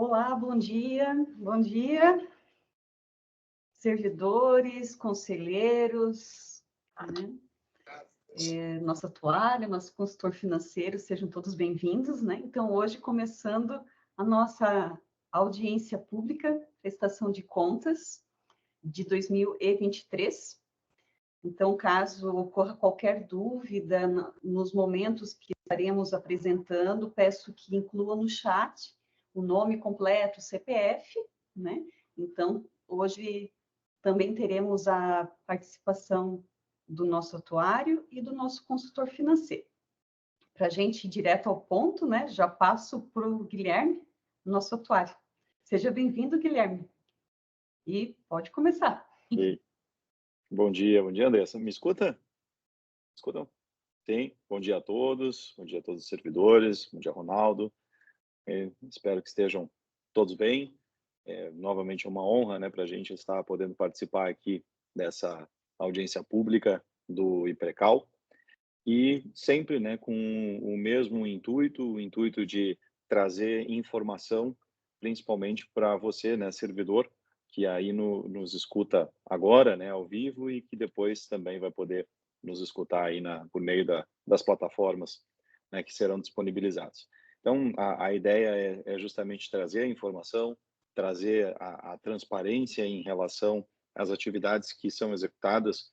Olá, bom dia, servidores, conselheiros, né? Nosso atuário, nosso consultor financeiro, sejam todos bem-vindos, né? Então, hoje, começando a nossa audiência pública, prestação de contas de 2023. Então, caso ocorra qualquer dúvida nos momentos que estaremos apresentando, peço que inclua no chat o nome completo, o CPF, né? Então, hoje também teremos a participação do nosso atuário e do nosso consultor financeiro. Para a gente ir direto ao ponto, né? Já passo para o Guilherme, nosso atuário. Seja bem-vindo, Guilherme. E pode começar. E, bom dia, Andressa. Me escuta? Escutam? Sim. Bom dia a todos os servidores, bom dia, Ronaldo. Espero que estejam todos bem. Novamente é uma honra, né, para a gente estar podendo participar aqui dessa audiência pública do IPRECAL e sempre, né, com o mesmo intuito, o intuito de trazer informação, principalmente para você, né, servidor, que aí nos escuta agora, né, ao vivo, e que depois também vai poder nos escutar aí por meio das plataformas, né, que serão disponibilizadas. Então, a ideia é justamente trazer a informação, trazer a transparência em relação às atividades que são executadas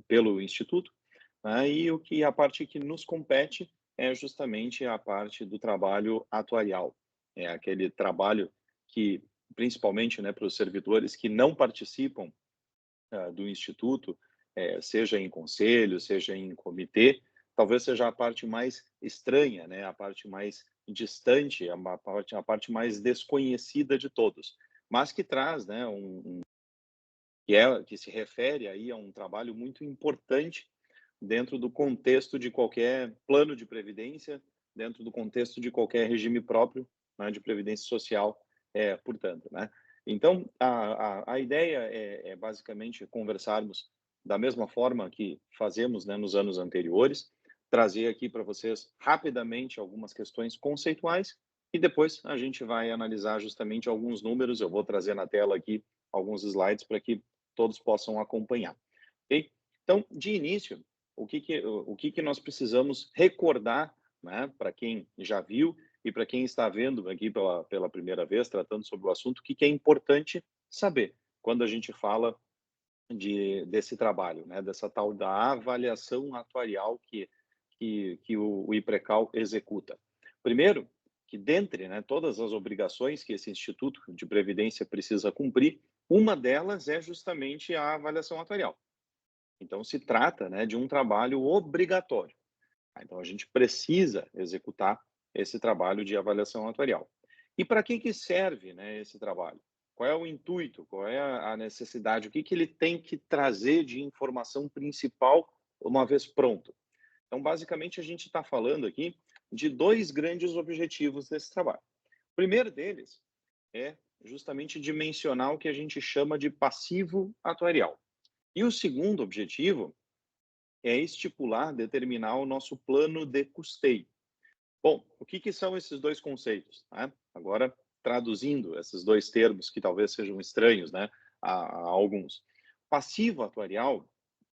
pelo Instituto, né, e a parte que nos compete é justamente a parte do trabalho atuarial, é aquele trabalho que, principalmente, né, para os servidores que não participam do Instituto, seja em conselho, seja em comitê, talvez seja a parte mais estranha, né, a parte mais distante, a parte mais desconhecida de todos, mas que traz, né, que se refere aí a um trabalho muito importante dentro do contexto de qualquer plano de previdência, dentro do contexto de qualquer regime próprio, né, de previdência social, portanto, né? Então, a ideia é basicamente conversarmos da mesma forma que fazemos, né, nos anos anteriores, trazer aqui para vocês rapidamente algumas questões conceituais e depois a gente vai analisar justamente alguns números. Eu vou trazer na tela aqui alguns slides para que todos possam acompanhar. Ok? Então, de início, o que nós precisamos recordar, né, para quem já viu e para quem está vendo aqui pela primeira vez, tratando sobre o assunto, o que é importante saber quando a gente fala desse trabalho, né, dessa tal da avaliação atuarial que o IPRECAL executa. Primeiro, que dentre, né, todas as obrigações que esse Instituto de Previdência precisa cumprir, uma delas é justamente a avaliação atuarial. Então, se trata, né, de um trabalho obrigatório. Então, a gente precisa executar esse trabalho de avaliação atuarial. E para que serve, né, esse trabalho? Qual é o intuito? Qual é a necessidade? O que ele tem que trazer de informação principal uma vez pronto? Então, basicamente, a gente está falando aqui de dois grandes objetivos desse trabalho. O primeiro deles é justamente dimensionar o que a gente chama de passivo atuarial. E o segundo objetivo é estipular, determinar o nosso plano de custeio. Bom, o que são esses dois conceitos, né? Agora, traduzindo esses dois termos que talvez sejam estranhos, né, a alguns. Passivo atuarial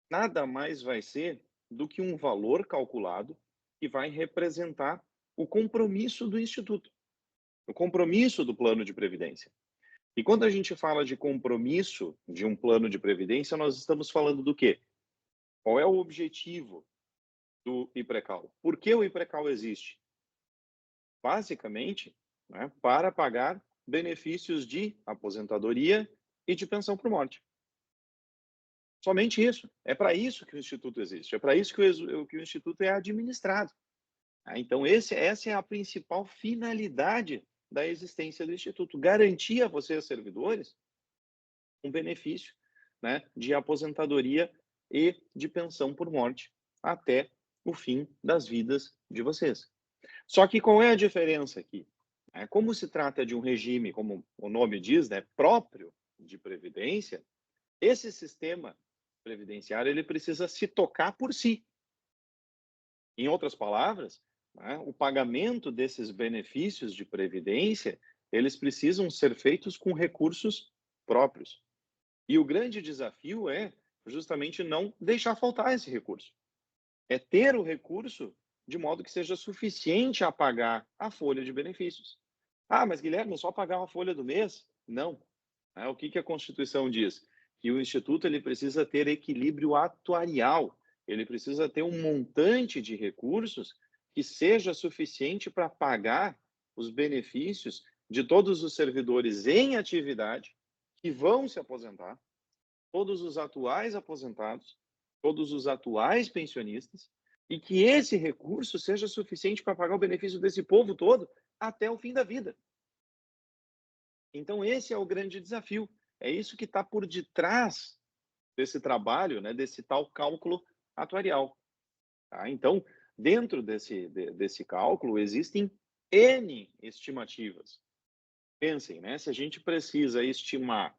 nada mais vai ser do que um valor calculado que vai representar o compromisso do Instituto, o compromisso do plano de previdência. E quando a gente fala de compromisso de um plano de previdência, nós estamos falando do quê? Qual é o objetivo do IPRECAL? Por que o IPRECAL existe? Basicamente, né, para pagar benefícios de aposentadoria e de pensão por morte. Somente isso. É para isso que o Instituto existe. É para isso que o Instituto é administrado. Então, essa é a principal finalidade da existência do Instituto. Garantir a vocês, servidores, um benefício, né, de aposentadoria e de pensão por morte até o fim das vidas de vocês. Só que qual é a diferença aqui? Como se trata de um regime, como o nome diz, né, próprio de previdência, esse sistema previdenciário ele precisa se tocar por si. Em outras palavras, né, o pagamento desses benefícios de previdência eles precisam ser feitos com recursos próprios. E o grande desafio é justamente não deixar faltar esse recurso. É ter o recurso de modo que seja suficiente a pagar a folha de benefícios. Ah, mas Guilherme, é só pagar uma folha do mês? Não. O que a Constituição diz? Que o Instituto ele precisa ter equilíbrio atuarial, ele precisa ter um montante de recursos que seja suficiente para pagar os benefícios de todos os servidores em atividade que vão se aposentar, todos os atuais aposentados, todos os atuais pensionistas, e que esse recurso seja suficiente para pagar o benefício desse povo todo até o fim da vida. Então, esse é o grande desafio. É isso que está por detrás desse trabalho, né, desse tal cálculo atuarial. Tá? Então, dentro desse cálculo, existem N estimativas. Pensem, né, se a gente precisa estimar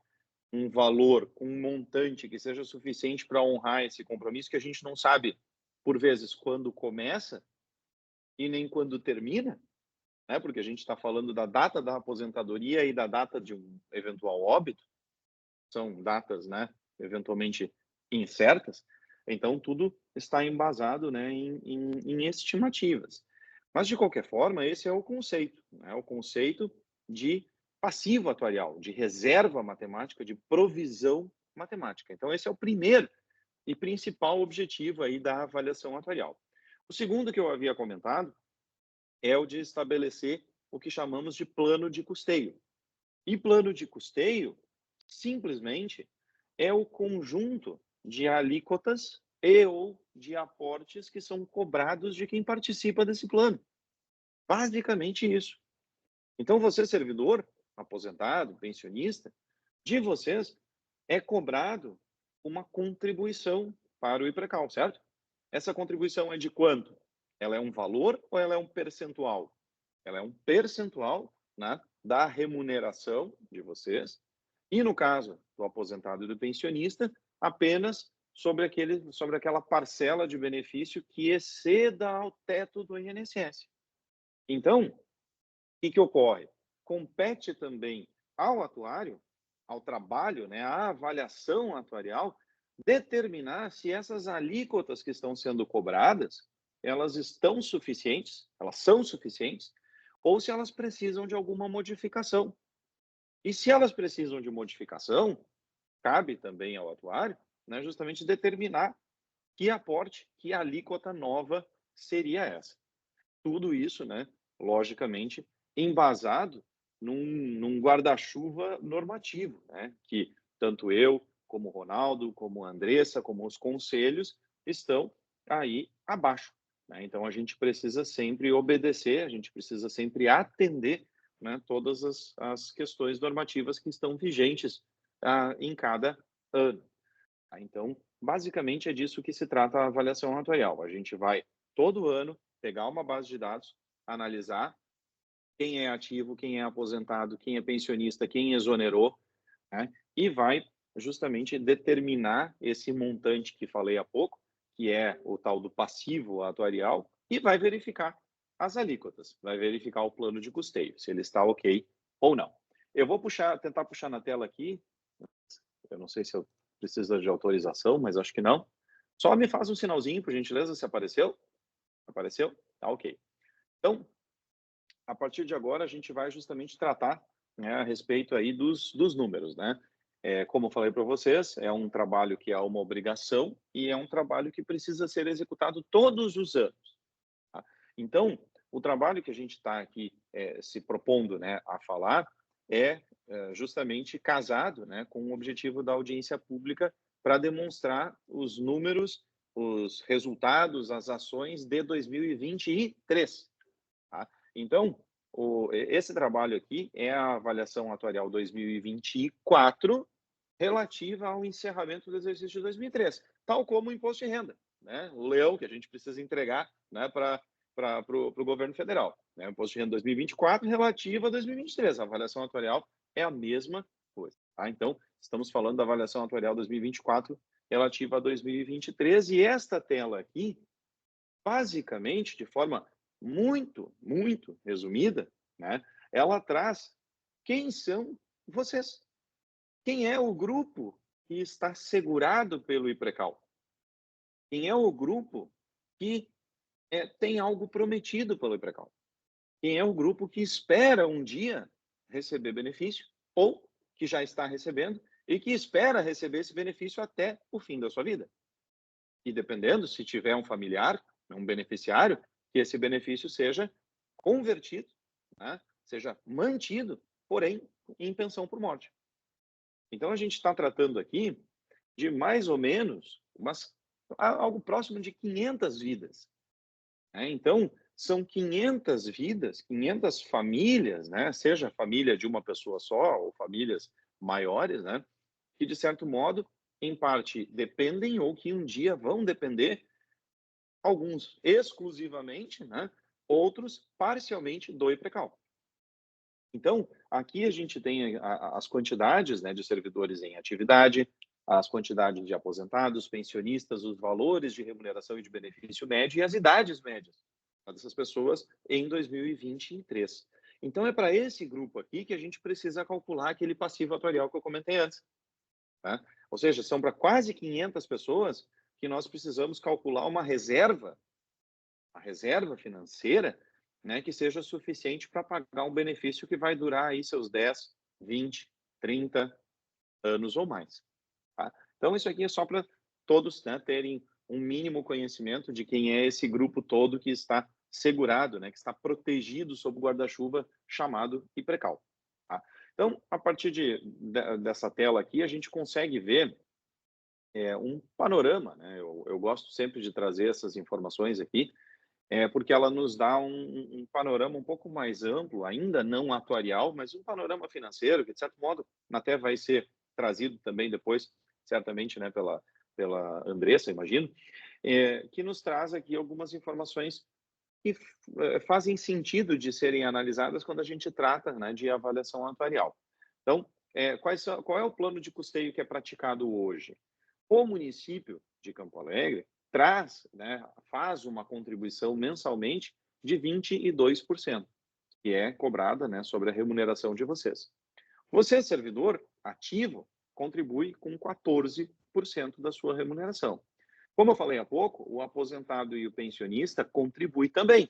um valor, um montante que seja suficiente para honrar esse compromisso, que a gente não sabe, por vezes, quando começa e nem quando termina, né? Porque a gente está falando da data da aposentadoria e da data de um eventual óbito, são datas, né, eventualmente incertas, então tudo está embasado, né, em estimativas. Mas, de qualquer forma, esse é o conceito, né, o conceito de passivo atuarial, de reserva matemática, de provisão matemática. Então, esse é o primeiro e principal objetivo aí da avaliação atuarial. O segundo que eu havia comentado é o de estabelecer o que chamamos de plano de custeio. E plano de custeio, simplesmente, é o conjunto de alíquotas e ou de aportes que são cobrados de quem participa desse plano. Basicamente isso. Então, você, servidor, aposentado, pensionista, de vocês é cobrado uma contribuição para o IPRECAL, certo? Essa contribuição é de quanto? Ela é um valor ou ela é um percentual? Ela é um percentual, né, da remuneração de vocês. E no caso do aposentado e do pensionista, apenas sobre aquela parcela de benefício que exceda ao teto do INSS. Então, o que ocorre? Compete também ao atuário, ao trabalho, né, à avaliação atuarial, determinar se essas alíquotas que estão sendo cobradas, elas estão suficientes, elas são suficientes, ou se elas precisam de alguma modificação. E se elas precisam de modificação, cabe também ao atuário, né, justamente determinar que aporte, que alíquota nova seria essa. Tudo isso, né, logicamente, embasado num guarda-chuva normativo, né, que tanto eu, como o Ronaldo, como a Andressa, como os conselhos estão aí abaixo. Né? Então, a gente precisa sempre obedecer, a gente precisa sempre atender, né, todas as questões normativas que estão vigentes em cada ano. Tá? Então, basicamente é disso que se trata a avaliação atuarial. A gente vai, todo ano, pegar uma base de dados, analisar quem é ativo, quem é aposentado, quem é pensionista, quem exonerou, né? E vai justamente determinar esse montante que falei há pouco, que é o tal do passivo atuarial, e vai verificar as alíquotas, vai verificar o plano de custeio, se ele está ok ou não. Eu vou tentar puxar na tela aqui, eu não sei se eu preciso de autorização, mas acho que não. Só me faz um sinalzinho, por gentileza, se apareceu. Apareceu? Tá ok. Então, a partir de agora, a gente vai justamente tratar, né, a respeito aí dos números, né? Como eu falei para vocês, é um trabalho que é uma obrigação e é um trabalho que precisa ser executado todos os anos. Tá? Então, o trabalho que a gente está aqui se propondo, né, a falar é justamente casado, né, com o objetivo da audiência pública para demonstrar os números, os resultados, as ações de 2023. Tá? Então, esse trabalho aqui é a avaliação atuarial 2024 relativa ao encerramento do exercício de 2003, tal como o imposto de renda, né? O leão que a gente precisa entregar, né, para o governo federal. Né? O imposto de renda 2024 relativo a 2023. A avaliação atuarial é a mesma coisa. Tá? Então, estamos falando da avaliação atuarial 2024 relativa a 2023 e esta tela aqui, basicamente, de forma muito resumida, né, ela traz quem são vocês? Quem é o grupo que está segurado pelo IPRECAL? Quem é o grupo que tem algo prometido pelo IPRECAL? Quem é o grupo que espera um dia receber benefício ou que já está recebendo e que espera receber esse benefício até o fim da sua vida? E dependendo, se tiver um familiar, um beneficiário, que esse benefício seja convertido, né? Seja mantido, porém, em pensão por morte. Então, a gente está tratando aqui de mais ou menos algo próximo de 500 vidas. Né? Então, são 500 vidas, 500 famílias, né? Seja família de uma pessoa só ou famílias maiores, né? Que, de certo modo, em parte dependem ou que um dia vão depender, alguns exclusivamente, né? Outros parcialmente do IPRECAL. Então, aqui a gente tem as quantidades, né, de servidores em atividade, as quantidades de aposentados, pensionistas, os valores de remuneração e de benefício médio e as idades médias dessas pessoas em 2023. Então, é para esse grupo aqui que a gente precisa calcular aquele passivo atuarial que eu comentei antes. Tá? Ou seja, são para quase 500 pessoas que nós precisamos calcular uma reserva, a reserva financeira, né, que seja suficiente para pagar um benefício que vai durar aí seus 10, 20, 30 anos ou mais. Tá? Então, isso aqui é só para todos, né, terem um mínimo conhecimento de quem é esse grupo todo que está segurado, né, que está protegido sob o guarda-chuva chamado IPRECAL. Tá? Então, a partir dessa tela aqui, a gente consegue ver um panorama. Né? Eu gosto sempre de trazer essas informações aqui, porque ela nos dá um panorama um pouco mais amplo, ainda não atuarial, mas um panorama financeiro que, de certo modo, até vai ser trazido também depois, certamente, né, pela Andressa, imagino, que nos traz aqui algumas informações que fazem sentido de serem analisadas quando a gente trata, né, de avaliação atuarial. Então, qual é o plano de custeio que é praticado hoje? O município de Campo Alegre traz, né, faz uma contribuição mensalmente de 22%, que é cobrada, né, sobre a remuneração de vocês. Você, servidor ativo, contribui com 14% da sua remuneração. Como eu falei há pouco, o aposentado e o pensionista contribuem também.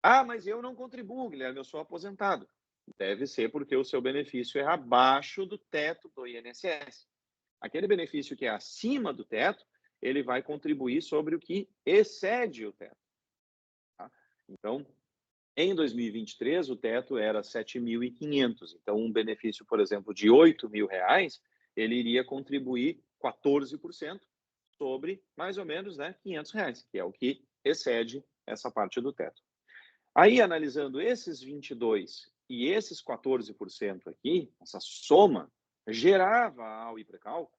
Ah, mas eu não contribuo, Guilherme, eu sou aposentado. Deve ser porque o seu benefício é abaixo do teto do INSS. Aquele benefício que é acima do teto, ele vai contribuir sobre o que excede o teto. Tá? Então, em 2023, o teto era 7.500. Então, um benefício, por exemplo, de R$8.000, ele iria contribuir 14% sobre, mais ou menos, né, R$500, que é o que excede essa parte do teto. Aí, analisando esses 22 e esses 14% aqui, essa soma gerava ao IPRECAL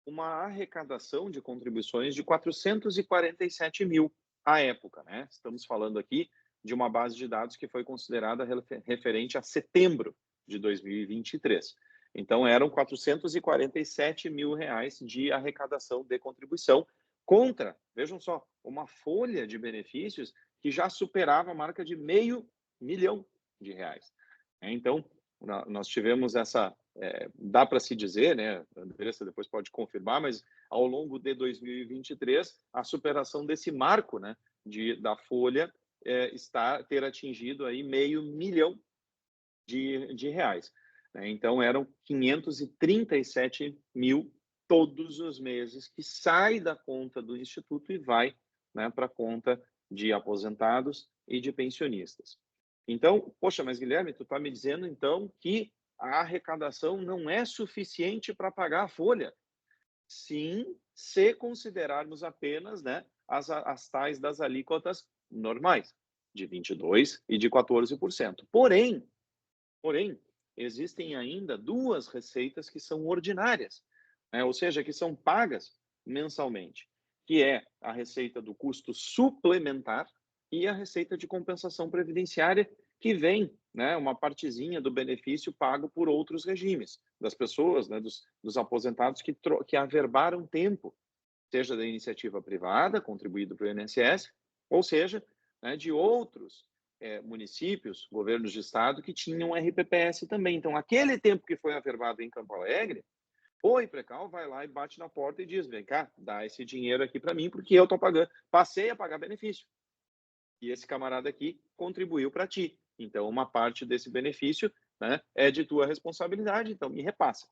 uma arrecadação de contribuições de 447 mil à época, né? Estamos falando aqui de uma base de dados que foi considerada referente a setembro de 2023. Então, eram 447 mil reais de arrecadação de contribuição contra, vejam só, uma folha de benefícios que já superava a marca de R$500 mil. Então, nós tivemos essa, dá para se dizer, né, a Andressa depois pode confirmar, mas ao longo de 2023, a superação desse marco, né, da folha ter atingido aí R$500 mil de reais. Né? Então, eram 537 mil todos os meses que sai da conta do Instituto e vai, né, para a conta de aposentados e de pensionistas. Então, poxa, mas Guilherme, tu está me dizendo então que a arrecadação não é suficiente para pagar a folha? Sim, se considerarmos apenas, né, as tais das alíquotas normais, de 22% e de 14%. Porém, existem ainda duas receitas que são ordinárias, né, ou seja, que são pagas mensalmente, que é a receita do custo suplementar e a receita de compensação previdenciária, que vem, né, uma partezinha do benefício pago por outros regimes, das pessoas, né, dos aposentados que averbaram tempo, seja da iniciativa privada, contribuído para o INSS, ou seja, né, de outros municípios, governos de estado, que tinham RPPS também. Então, aquele tempo que foi averbado em Campo Alegre, o IPRECAL vai lá e bate na porta e diz, vem cá, dá esse dinheiro aqui para mim, porque eu estou pagando, passei a pagar benefício. E esse camarada aqui contribuiu para ti. Então, uma parte desse benefício, né, é de tua responsabilidade, então me repassa.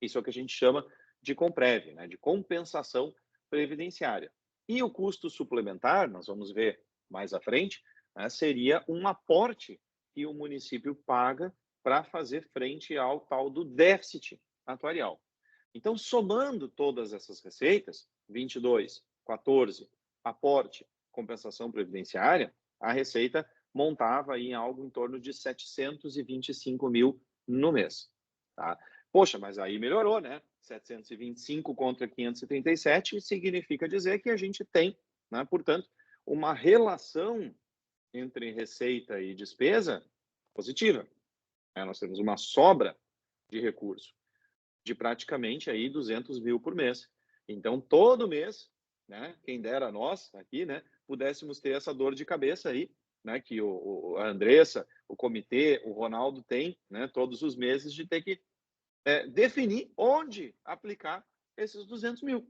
Isso é o que a gente chama de COMPREV, né, de compensação previdenciária. E o custo suplementar, nós vamos ver mais à frente, né, seria um aporte que o município paga para fazer frente ao tal do déficit atuarial. Então, somando todas essas receitas, 22, 14, aporte, compensação previdenciária, a receita montava aí em algo em torno de 725 mil no mês. Tá? Poxa, mas aí melhorou, né? 725 contra 537 significa dizer que a gente tem, né, portanto, uma relação entre receita e despesa positiva. Nós temos uma sobra de recurso de praticamente aí 200 mil por mês. Então, todo mês, né, quem dera nós aqui, né, pudéssemos ter essa dor de cabeça aí, né, que a Andressa, o comitê, o Ronaldo tem, né, todos os meses de ter que definir onde aplicar esses 200 mil.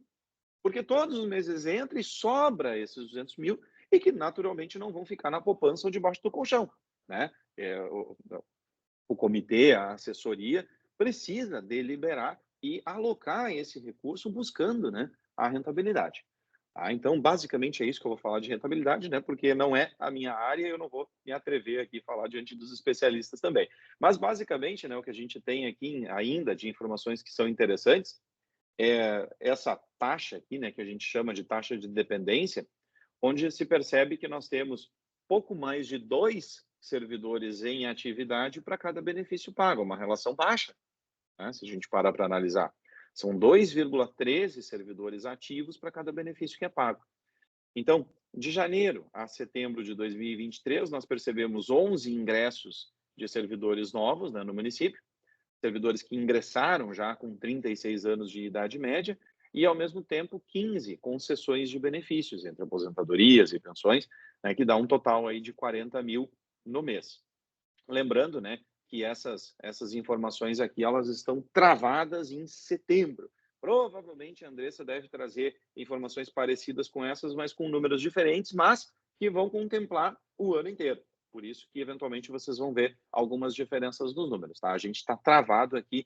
Porque todos os meses entra e sobra esses 200 mil e que naturalmente não vão ficar na poupança ou debaixo do colchão, né? O comitê, a assessoria, precisa deliberar e alocar esse recurso buscando, né, a rentabilidade. Então, basicamente é isso que eu vou falar de rentabilidade, né, porque não é a minha área e eu não vou me atrever aqui a falar diante dos especialistas também. Mas, basicamente, né, o que a gente tem aqui ainda de informações que são interessantes é essa taxa aqui, né, que a gente chama de taxa de dependência, onde se percebe que nós temos pouco mais de 2 servidores em atividade para cada benefício pago, uma relação baixa, né, se a gente parar para analisar. São 2,13 servidores ativos para cada benefício que é pago. Então, de janeiro a setembro de 2023, nós percebemos 11 ingressos de servidores novos, né, no município, servidores que ingressaram já com 36 anos de idade média, e, ao mesmo tempo, 15 concessões de benefícios, entre aposentadorias e pensões, né, que dá um total aí de 40 mil no mês. Lembrando, né, que essas informações aqui, elas estão travadas em setembro. Provavelmente a Andressa deve trazer informações parecidas com essas, mas com números diferentes, mas que vão contemplar o ano inteiro. Por isso que, eventualmente, vocês vão ver algumas diferenças nos números, tá? A gente está travado aqui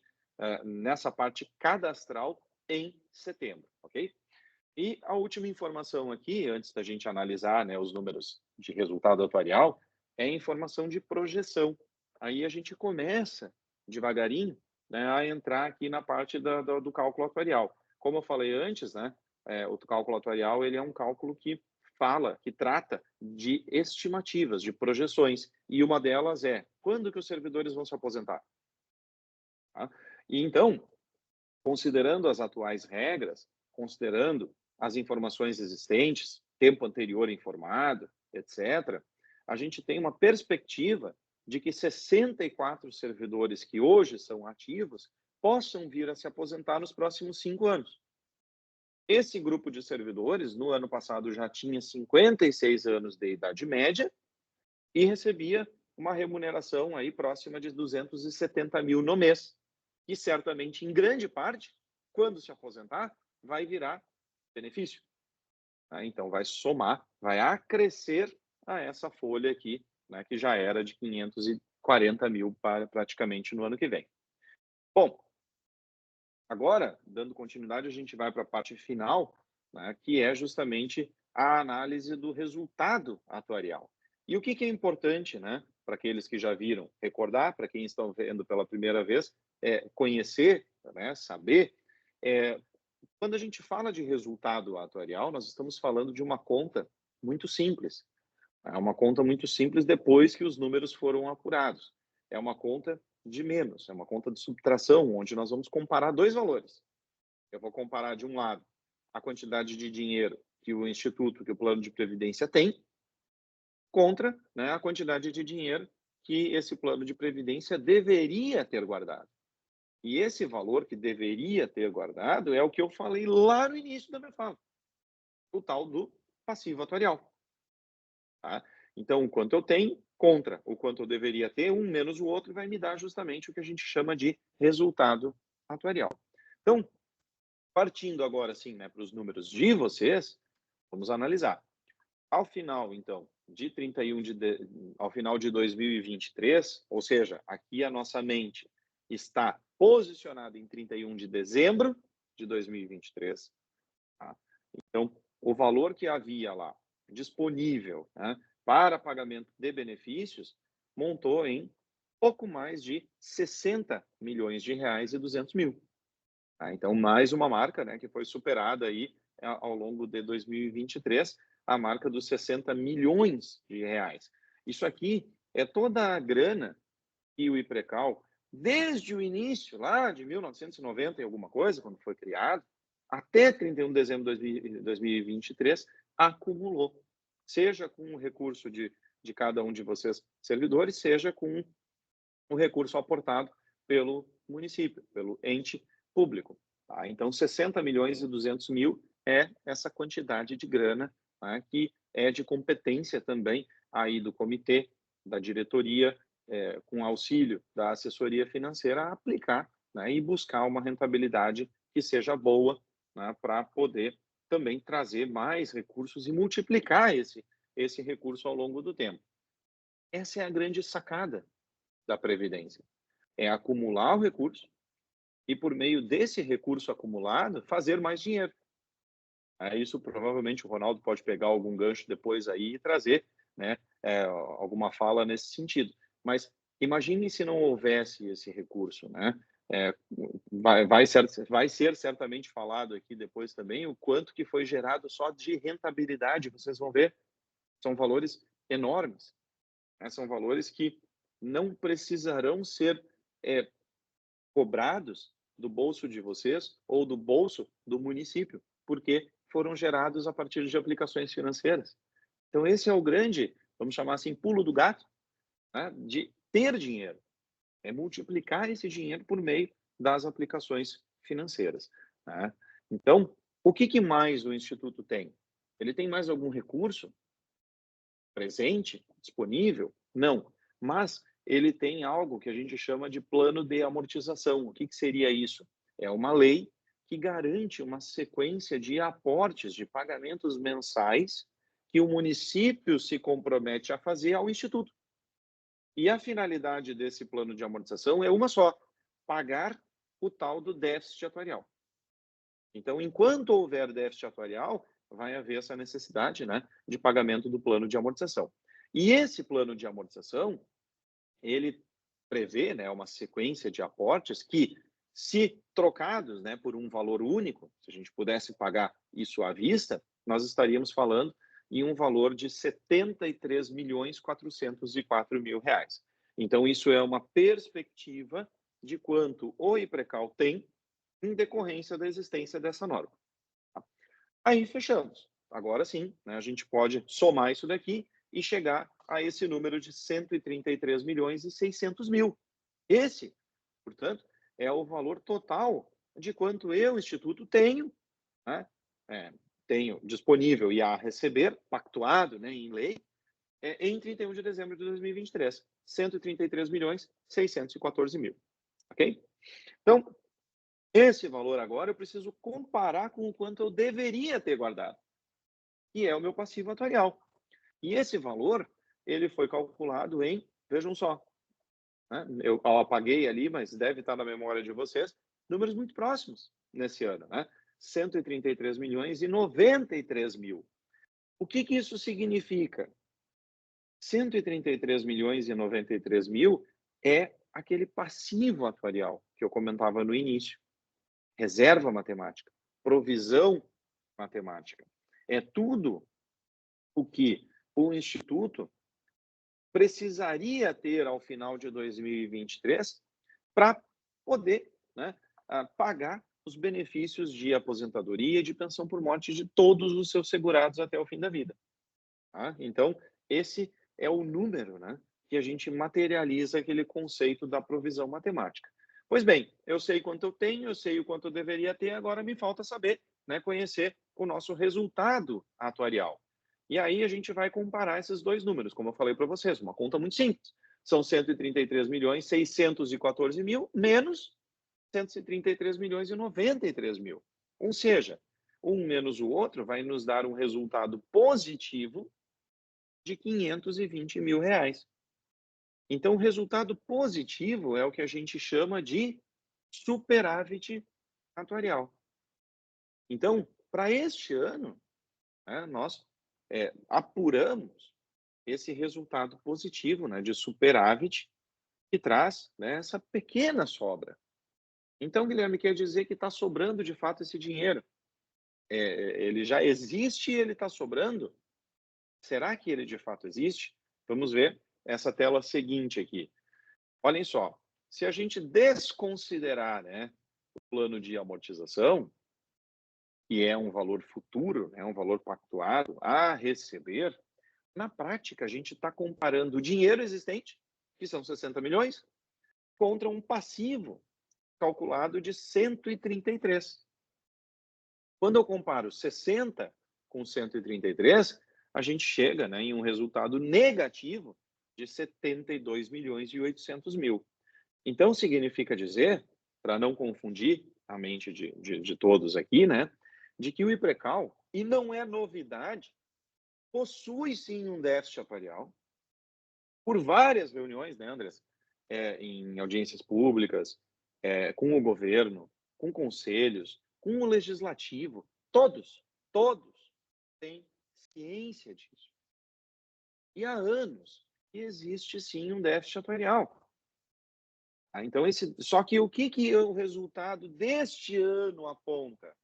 nessa parte cadastral em setembro, ok? E a última informação aqui, antes da gente analisar, né, os números de resultado atuarial, é a informação de projeção. Aí a gente começa, devagarinho, né, a entrar aqui na parte do cálculo atuarial. Como eu falei antes, né, o cálculo atuarial ele é um cálculo que que trata de estimativas, de projeções, e uma delas é quando que os servidores vão se aposentar. Tá? E então, considerando as atuais regras, considerando as informações existentes, tempo anterior informado, etc., a gente tem uma perspectiva de que 64 servidores que hoje são ativos possam vir a se aposentar nos próximos 5 anos. Esse grupo de servidores, no ano passado, já tinha 56 anos de idade média e recebia uma remuneração aí próxima de 270 mil no mês, que certamente, em grande parte, quando se aposentar, vai virar benefício. Então, vai somar, vai acrescer a essa folha aqui, né, que já era de 540 mil para praticamente no ano que vem. Bom, agora, dando continuidade, a gente vai para a parte final, né, que é justamente a análise do resultado atuarial. E o que é importante, né, para aqueles que já viram, recordar, para quem estão vendo pela primeira vez, conhecer, né, saber, quando a gente fala de resultado atuarial, nós estamos falando de uma conta muito simples. É uma conta muito simples depois que os números foram apurados. É uma conta de menos, é uma conta de subtração, onde nós vamos comparar dois valores. Eu vou comparar, de um lado, a quantidade de dinheiro que o Instituto, que o Plano de Previdência tem, contra, né, a quantidade de dinheiro que esse Plano de Previdência deveria ter guardado. E esse valor que deveria ter guardado é o que eu falei lá no início da minha fala, o tal do passivo atuarial. Tá? Então, o quanto eu tenho contra o quanto eu deveria ter, um menos o outro, vai me dar justamente o que a gente chama de resultado atuarial. Então, partindo agora, sim, né, para os números de vocês, vamos analisar. Ao final, então, ao final de 2023, ou seja, aqui a nossa mente está posicionada em 31 de dezembro de 2023, tá? Então, o valor que havia lá disponível, né, para pagamento de benefícios montou em pouco mais de 60 milhões de reais e 200 mil. Tá? Então, mais uma marca, né, que foi superada aí ao longo de 2023, a marca dos 60 milhões de reais. Isso aqui é toda a grana que o IPRECAL, desde o início, lá de 1990 e alguma coisa, quando foi criado, até 31 de dezembro de 2023, acumulou. Seja com o recurso de cada um de vocês, servidores, seja com o recurso aportado pelo município, pelo ente público. Tá? Então, 60 milhões e 200 mil é essa quantidade de grana, tá, que é de competência também aí do comitê, da diretoria, com auxílio da assessoria financeira, a aplicar, né, e buscar uma rentabilidade que seja boa, né, para poder também trazer mais recursos e multiplicar esse recurso ao longo do tempo. Essa é a grande sacada da Previdência. É acumular o recurso e, por meio desse recurso acumulado, fazer mais dinheiro. Isso provavelmente o Ronaldo pode pegar algum gancho depois aí e trazer, né, alguma fala nesse sentido. Mas imagine se não houvesse esse recurso, né? Vai ser certamente falado aqui depois também o quanto que foi gerado só de rentabilidade. Vocês vão ver, são valores enormes, né? São valores que não precisarão ser cobrados do bolso de vocês ou do bolso do município, porque foram gerados a partir de aplicações financeiras. Então, esse é o grande, vamos chamar assim, pulo do gato, né, de ter dinheiro. É multiplicar esse dinheiro por meio das aplicações financeiras, né? Então, o que mais o Instituto tem? Ele tem mais algum recurso presente, disponível? Não. Mas ele tem algo que a gente chama de plano de amortização. O que seria isso? É uma lei que garante uma sequência de aportes, de pagamentos mensais que o município se compromete a fazer ao Instituto. E a finalidade desse plano de amortização é uma só: pagar o tal do déficit atuarial. Então, enquanto houver déficit atuarial, vai haver essa necessidade, né, de pagamento do plano de amortização. E esse plano de amortização, ele prevê, né, uma sequência de aportes que, se trocados, né, por um valor único, se a gente pudesse pagar isso à vista, nós estaríamos falando em um valor de 73 milhões 404 mil reais. Então, isso é uma perspectiva de quanto o IPRECAL tem em decorrência da existência dessa norma. Aí fechamos. Agora sim, né, a gente pode somar isso daqui e chegar a esse número de 133 milhões e 600 mil. Esse, portanto, é o valor total de quanto eu, Instituto, tenho, né, tenho disponível e a receber, pactuado, né, em lei, em 31 de dezembro de 2023. 133 milhões 614 mil. Ok? Então, esse valor agora eu preciso comparar com o quanto eu deveria ter guardado, que é o meu passivo atuarial. E esse valor, ele foi calculado em, vejam só, né? Eu apaguei ali, mas deve estar na memória de vocês, números muito próximos nesse ano, né? 133 milhões e 93 mil. O que isso significa? 133 milhões e 93 mil é aquele passivo atuarial que eu comentava no início. Reserva matemática, provisão matemática. É tudo o que o Instituto precisaria ter ao final de 2023 para poder, né, pagar os benefícios de aposentadoria e de pensão por morte de todos os seus segurados até o fim da vida. Tá? Então, esse é o número, né, que a gente materializa aquele conceito da provisão matemática. Pois bem, eu sei quanto eu tenho, eu sei o quanto eu deveria ter, agora me falta saber, né, conhecer o nosso resultado atuarial. E aí a gente vai comparar esses dois números, como eu falei para vocês, uma conta muito simples. São 133.614.000 menos 133.093.000. Ou seja, um menos o outro vai nos dar um resultado positivo de R$ 520.000. Então, o resultado positivo é o que a gente chama de superávit atuarial. Então, para este ano, né, nós apuramos esse resultado positivo, né, de superávit, que traz, né, essa pequena sobra. Então, Guilherme, quer dizer que está sobrando de fato esse dinheiro. Ele já existe e ele está sobrando? Será que ele de fato existe? Vamos ver essa tela seguinte aqui. Olhem só, se a gente desconsiderar, né, o plano de amortização, que é um valor futuro, né, um valor pactuado a receber, na prática a gente está comparando o dinheiro existente, que são 60 milhões, contra um passivo calculado de 133. Quando eu comparo 60 com 133, a gente chega, né, em um resultado negativo de 72.800.000. Então, significa dizer, para não confundir a mente de todos aqui, né, de que o IPRECAL, e não é novidade, possui sim um déficit atuarial, por várias reuniões, né, Andrés, em audiências públicas, com o governo, com conselhos, com o legislativo, todos têm ciência disso. E há anos que existe sim um déficit atuarial. Então, só que o que o resultado deste ano aponta?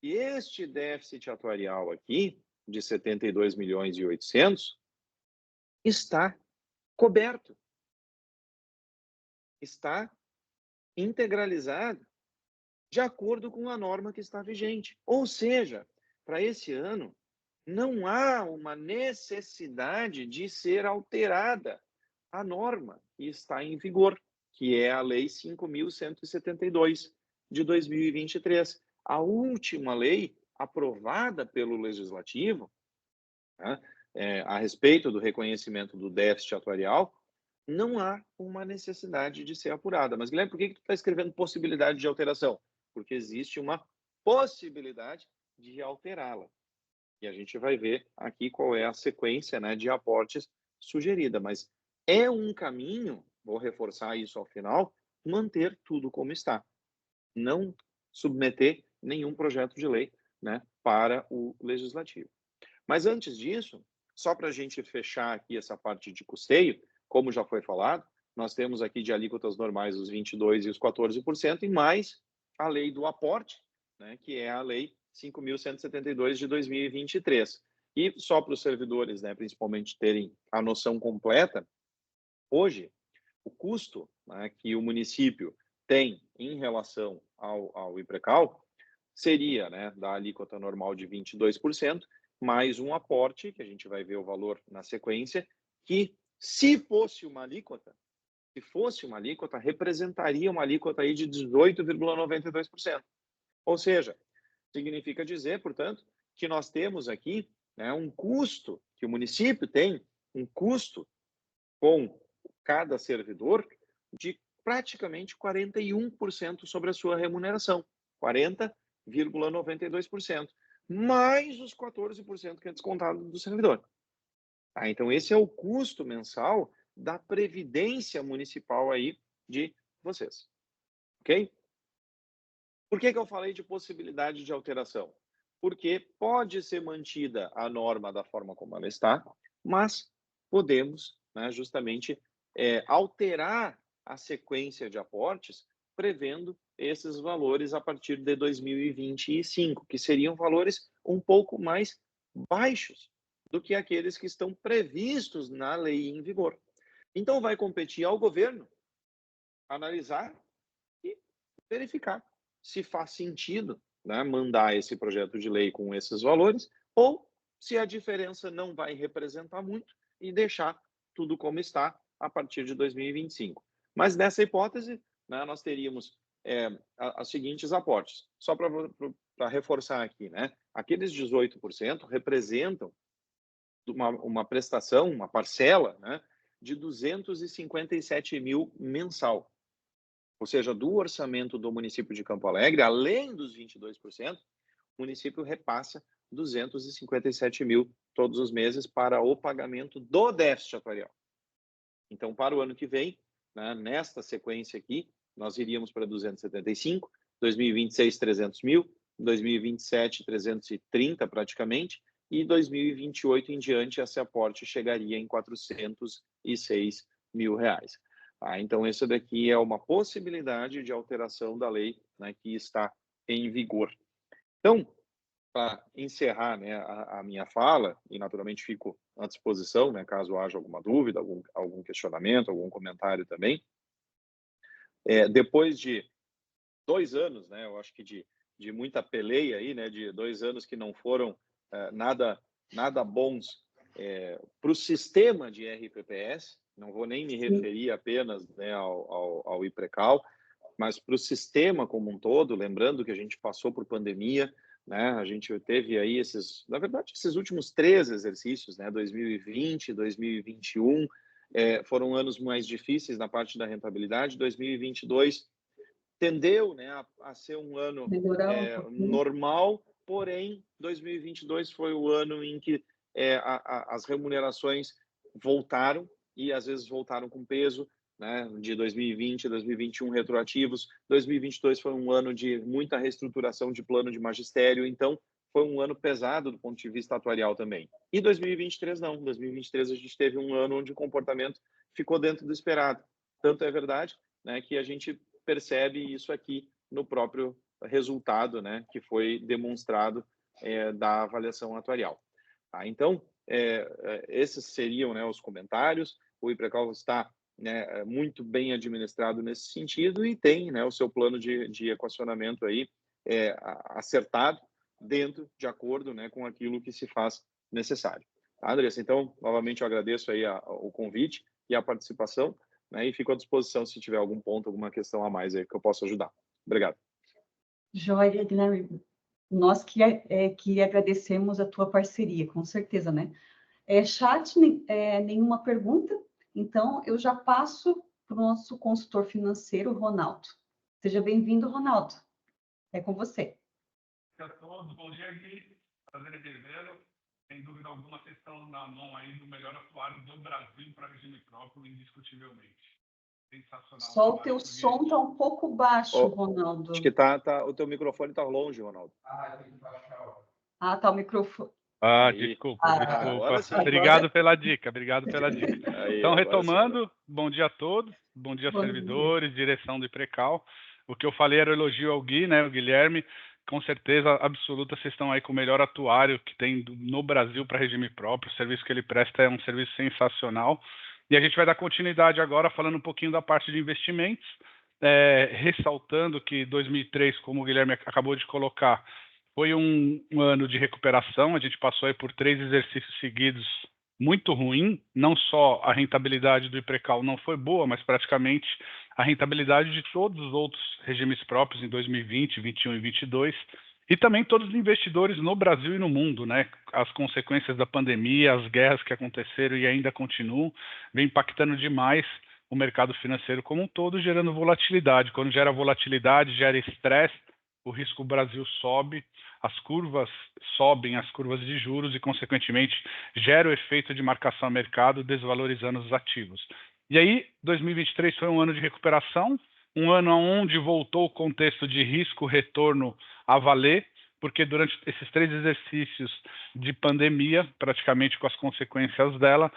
E este déficit atuarial aqui, de 72.800.000, está coberto, está integralizado de acordo com a norma que está vigente. Ou seja, para esse ano, não há uma necessidade de ser alterada a norma que está em vigor, que é a Lei 5.172 de 2023. A última lei aprovada pelo Legislativo, né, a respeito do reconhecimento do déficit atuarial, não há uma necessidade de ser apurada. Mas, Guilherme, por que tu está escrevendo possibilidade de alteração? Porque existe uma possibilidade de alterá-la. E a gente vai ver aqui qual é a sequência, né, de aportes sugerida. Mas é um caminho, vou reforçar isso ao final, manter tudo como está. Não submeter nenhum projeto de lei, né, para o Legislativo. Mas antes disso, só para a gente fechar aqui essa parte de custeio, como já foi falado, nós temos aqui de alíquotas normais os 22% e os 14%, e mais a lei do aporte, né, que é a lei 5.172 de 2023. E só para os servidores, né, principalmente, terem a noção completa, hoje, o custo, né, que o município tem em relação ao IPRECAL seria, né, da alíquota normal de 22%, mais um aporte, que a gente vai ver o valor na sequência, que se fosse uma alíquota, representaria uma alíquota aí de 18,92%. Ou seja, significa dizer, portanto, que nós temos aqui, né, um custo, que o município tem um custo com cada servidor de praticamente 41% sobre a sua remuneração, 40,92%, mais os 14% que é descontado do servidor. Então, esse é o custo mensal da Previdência Municipal aí de vocês. Ok? Por que eu falei de possibilidade de alteração? Porque pode ser mantida a norma da forma como ela está, mas podemos, né, justamente alterar a sequência de aportes, prevendo esses valores a partir de 2025, que seriam valores um pouco mais baixos do que aqueles que estão previstos na lei em vigor. Então, vai competir ao governo analisar e verificar se faz sentido, né, mandar esse projeto de lei com esses valores, ou se a diferença não vai representar muito e deixar tudo como está a partir de 2025. Mas nessa hipótese, né, nós teríamos os seguintes aportes. Só para reforçar aqui, né, aqueles 18% representam uma prestação, uma parcela, né, de 257 mil mensal. Ou seja, do orçamento do município de Campo Alegre, além dos 22%, o município repassa 257 mil todos os meses para o pagamento do déficit atuarial. Então, para o ano que vem, né, nesta sequência aqui, nós iríamos para 275, 2026, 300 mil, 2027, 330 praticamente, e 2028 em diante, esse aporte chegaria em 406 mil reais. Tá? Então, essa daqui é uma possibilidade de alteração da lei, né, que está em vigor. Então, para encerrar, né, a minha fala, e naturalmente fico à disposição, né, caso haja alguma dúvida, algum questionamento, algum comentário também. Depois de 2 anos, né, eu acho que de muita peleia aí, né, de 2 anos que não foram nada bons para o sistema de RPPS, não vou nem me referir apenas, né, ao IPRECAL, mas para o sistema como um todo, lembrando que a gente passou por pandemia, né, a gente teve aí esses últimos 3 exercícios, né, 2020, 2021, foram anos mais difíceis na parte da rentabilidade, 2022 tendeu, né, a ser um ano normal, porém 2022 foi o ano em que as remunerações voltaram e às vezes voltaram com peso, né, de 2020, 2021 retroativos. 2022 foi um ano de muita reestruturação de plano de magistério, então foi um ano pesado do ponto de vista atuarial também. E 2023 não, 2023 a gente teve um ano onde o comportamento ficou dentro do esperado. Tanto é verdade, né, que a gente percebe isso aqui no próprio resultado, né, que foi demonstrado da avaliação atuarial. Tá? Então, esses seriam, né, os comentários. O IPRECAL está, né, muito bem administrado nesse sentido e tem, né, o seu plano de equacionamento aí acertado dentro de acordo, né, com aquilo que se faz necessário. Tá, Andressa? Então, novamente eu agradeço aí o convite e a participação, né, e fico à disposição se tiver algum ponto, alguma questão a mais aí que eu possa ajudar. Obrigado. Joia, Guilherme. Nós que agradecemos a tua parceria, com certeza, né? Chat, nenhuma pergunta, então eu já passo para o nosso consultor financeiro, Ronaldo. Seja bem-vindo, Ronaldo. É com você. Bom dia a todos, bom dia, Gui. Prazer em revê-lo. Sem dúvida alguma, vocês estão na mão aí do melhor atuário do Brasil para regime próprio, indiscutivelmente. Sensacional. Só o teu som está um pouco baixo, Ronaldo. Acho que o teu microfone está longe, Ronaldo. Tem que baixar. Tá o microfone. Desculpa. Obrigado pela dica, Então, retomando, sim. Bom dia a todos, bom dia servidores, direção do IPRECAL. O que eu falei era elogio ao Gui, né, o Guilherme. Com certeza absoluta, vocês estão aí com o melhor atuário que tem no Brasil para regime próprio. O serviço que ele presta é um serviço sensacional. E a gente vai dar continuidade agora falando um pouquinho da parte de investimentos, ressaltando que 2003, como o Guilherme acabou de colocar, foi um ano de recuperação. A gente passou aí por 3 exercícios seguidos muito ruim. Não só a rentabilidade do IPRECAL não foi boa, mas praticamente a rentabilidade de todos os outros regimes próprios em 2020, 2021 e 2022. E também todos os investidores no Brasil e no mundo, né? As consequências da pandemia, as guerras que aconteceram e ainda continuam, vem impactando demais o mercado financeiro como um todo, gerando volatilidade. Quando gera volatilidade, gera estresse, o risco Brasil sobe, as curvas sobem, as curvas de juros e, consequentemente, gera o efeito de marcação a mercado, desvalorizando os ativos. E aí, 2023 foi um ano de recuperação, um ano onde voltou o contexto de risco-retorno a valer, porque durante esses 3 exercícios de pandemia, praticamente com as consequências dela,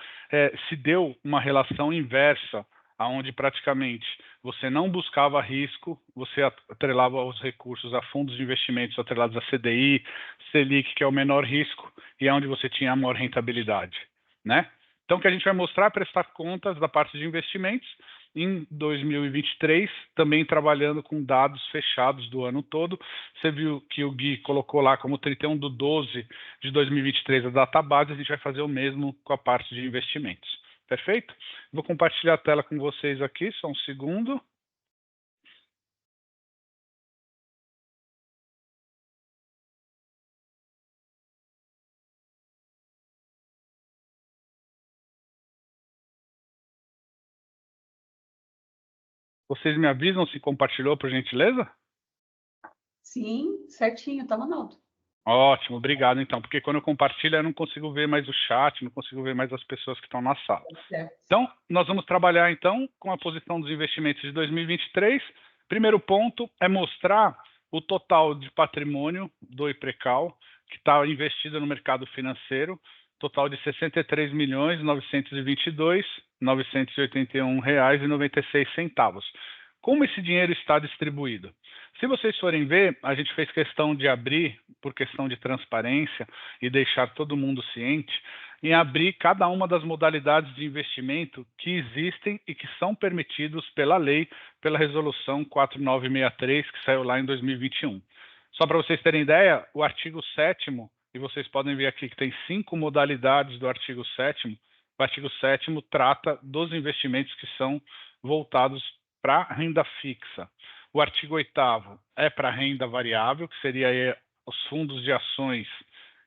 se deu uma relação inversa, onde praticamente você não buscava risco, você atrelava os recursos a fundos de investimentos atrelados a CDI, Selic, que é o menor risco, e é onde você tinha a maior rentabilidade, né? Então, o que a gente vai mostrar é prestar contas da parte de investimentos em 2023, também trabalhando com dados fechados do ano todo. Você viu que o Gui colocou lá como 31/12 de 2023 a data base, a gente vai fazer o mesmo com a parte de investimentos. Perfeito? Vou compartilhar a tela com vocês aqui, só um segundo. Vocês me avisam se compartilhou, por gentileza? Sim, certinho, tá, Ronaldo? Ótimo, obrigado então, porque quando eu compartilho eu não consigo ver mais o chat, não consigo ver mais as pessoas que estão na sala. Certo. Então, nós vamos trabalhar então com a posição dos investimentos de 2023. Primeiro ponto é mostrar o total de patrimônio do IPRECAL, que está investido no mercado financeiro, total de R$ 63.922.981,96. Como esse dinheiro está distribuído? Se vocês forem ver, a gente fez questão de abrir, por questão de transparência e deixar todo mundo ciente, em abrir cada uma das modalidades de investimento que existem e que são permitidos pela lei, pela resolução 4963, que saiu lá em 2021. Só para vocês terem ideia, o artigo 7º, e vocês podem ver aqui que tem 5 modalidades do artigo 7º, o artigo 7º trata dos investimentos que são voltados para renda fixa. O artigo 8º é para renda variável, que seria aí os fundos de ações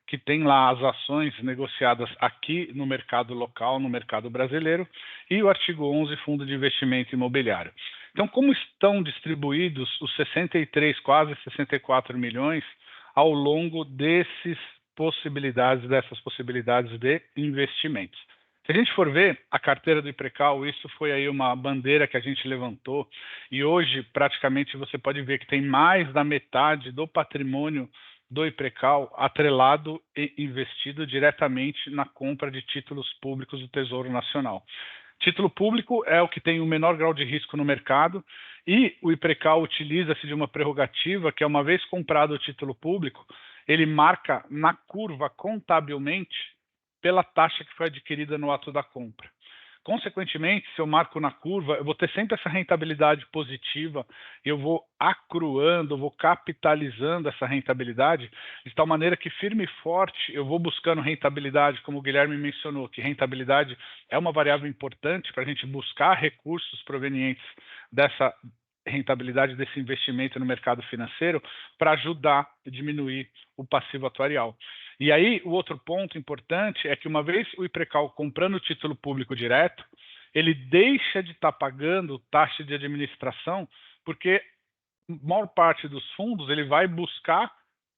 que tem lá as ações negociadas aqui no mercado local, no mercado brasileiro, e o artigo 11, fundo de investimento imobiliário. Então, como estão distribuídos os 63, quase 64 milhões ao longo dessas possibilidades de investimentos? Se a gente for ver a carteira do IPRECAL, isso foi aí uma bandeira que a gente levantou, e hoje praticamente você pode ver que tem mais da metade do patrimônio do IPRECAL atrelado e investido diretamente na compra de títulos públicos do Tesouro Nacional. Título público é o que tem o menor grau de risco no mercado, e o IPRECAL utiliza-se de uma prerrogativa que é, uma vez comprado o título público, ele marca na curva contabilmente pela taxa que foi adquirida no ato da compra. Consequentemente, se eu marco na curva, eu vou ter sempre essa rentabilidade positiva, eu vou acruando, vou capitalizando essa rentabilidade, de tal maneira que, firme e forte, eu vou buscando rentabilidade, como o Guilherme mencionou, que rentabilidade é uma variável importante para a gente buscar recursos provenientes dessa rentabilidade, desse investimento no mercado financeiro, para ajudar a diminuir o passivo atuarial. E aí, o outro ponto importante é que, uma vez o IPRECAL comprando o título público direto, ele deixa de estar pagando taxa de administração, porque a maior parte dos fundos ele vai buscar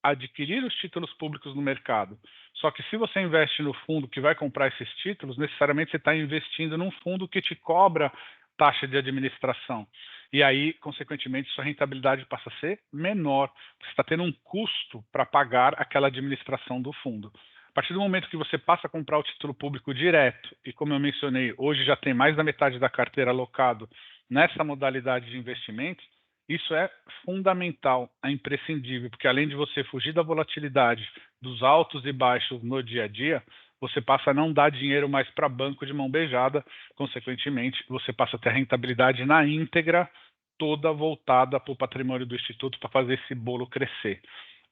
adquirir os títulos públicos no mercado. Só que, se você investe no fundo que vai comprar esses títulos, necessariamente você está investindo num fundo que te cobra taxa de administração. E aí, consequentemente, sua rentabilidade passa a ser menor. Você está tendo um custo para pagar aquela administração do fundo. A partir do momento que você passa a comprar o título público direto, e como eu mencionei, hoje já tem mais da metade da carteira alocado nessa modalidade de investimento, isso é fundamental, é imprescindível, porque além de você fugir da volatilidade, dos altos e baixos no dia a dia, você passa a não dar dinheiro mais para banco de mão beijada, consequentemente, você passa a ter a rentabilidade na íntegra, toda voltada para o patrimônio do Instituto para fazer esse bolo crescer.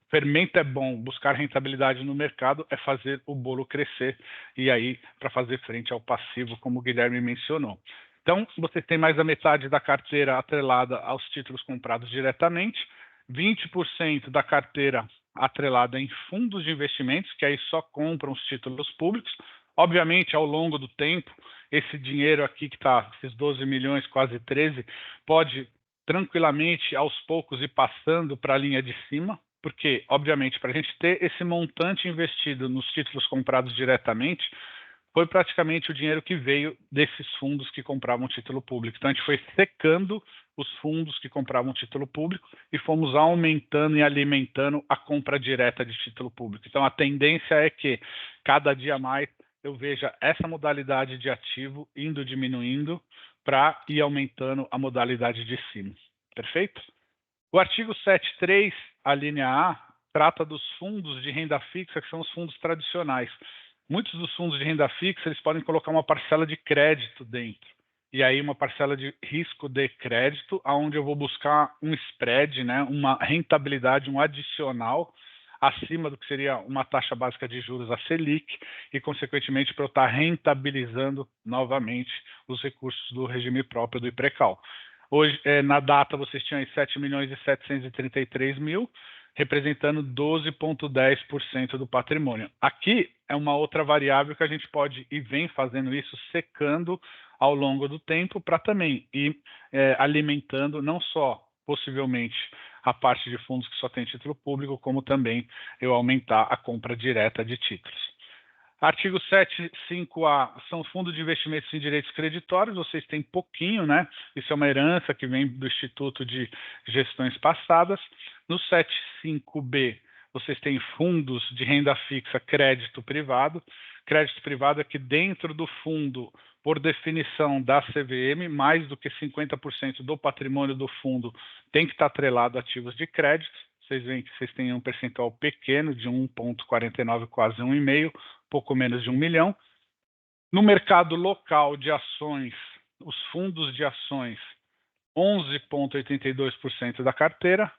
Fermento é bom, buscar rentabilidade no mercado é fazer o bolo crescer, e aí para fazer frente ao passivo, como o Guilherme mencionou. Então, você tem mais da metade da carteira atrelada aos títulos comprados diretamente, 20% da carteira atrelada em fundos de investimentos, que aí só compram os títulos públicos. Obviamente, ao longo do tempo, esse dinheiro aqui que está, esses 12 milhões, quase 13, pode tranquilamente, aos poucos, ir passando para a linha de cima, porque, obviamente, para a gente ter esse montante investido nos títulos comprados diretamente, foi praticamente o dinheiro que veio desses fundos que compravam título público. Então, a gente foi secando os fundos que compravam título público e fomos aumentando e alimentando a compra direta de título público. Então, a tendência é que, cada dia mais, eu veja essa modalidade de ativo indo diminuindo para ir aumentando a modalidade de cima. Perfeito? O artigo 7.3, a linha A, trata dos fundos de renda fixa, que são os fundos tradicionais. Muitos dos fundos de renda fixa, eles podem colocar uma parcela de crédito dentro. E aí uma parcela de risco de crédito, onde eu vou buscar um spread, né, uma rentabilidade, um adicional, acima do que seria uma taxa básica de juros, a Selic, e, consequentemente, para eu estar rentabilizando novamente os recursos do regime próprio do IPRECAL. Hoje, na data, vocês tinham aí 7.733.000, representando 12,10% do patrimônio. Aqui é uma outra variável que a gente pode e vem fazendo isso secando ao longo do tempo para também ir alimentando não só possivelmente a parte de fundos que só tem título público, como também eu aumentar a compra direta de títulos. Artigo 7.5a são fundos de investimentos em direitos creditórios, vocês têm pouquinho, né? Isso é uma herança que vem do Instituto de Gestões Passadas. No 7.5b, vocês têm fundos de renda fixa, crédito privado. Crédito privado é que dentro do fundo, por definição da CVM, mais do que 50% do patrimônio do fundo tem que estar atrelado a ativos de crédito. Vocês veem que vocês têm um percentual pequeno de 1,49, quase 1,5%, pouco menos de 1 milhão. No mercado local de ações, os fundos de ações, 11,82% da carteira,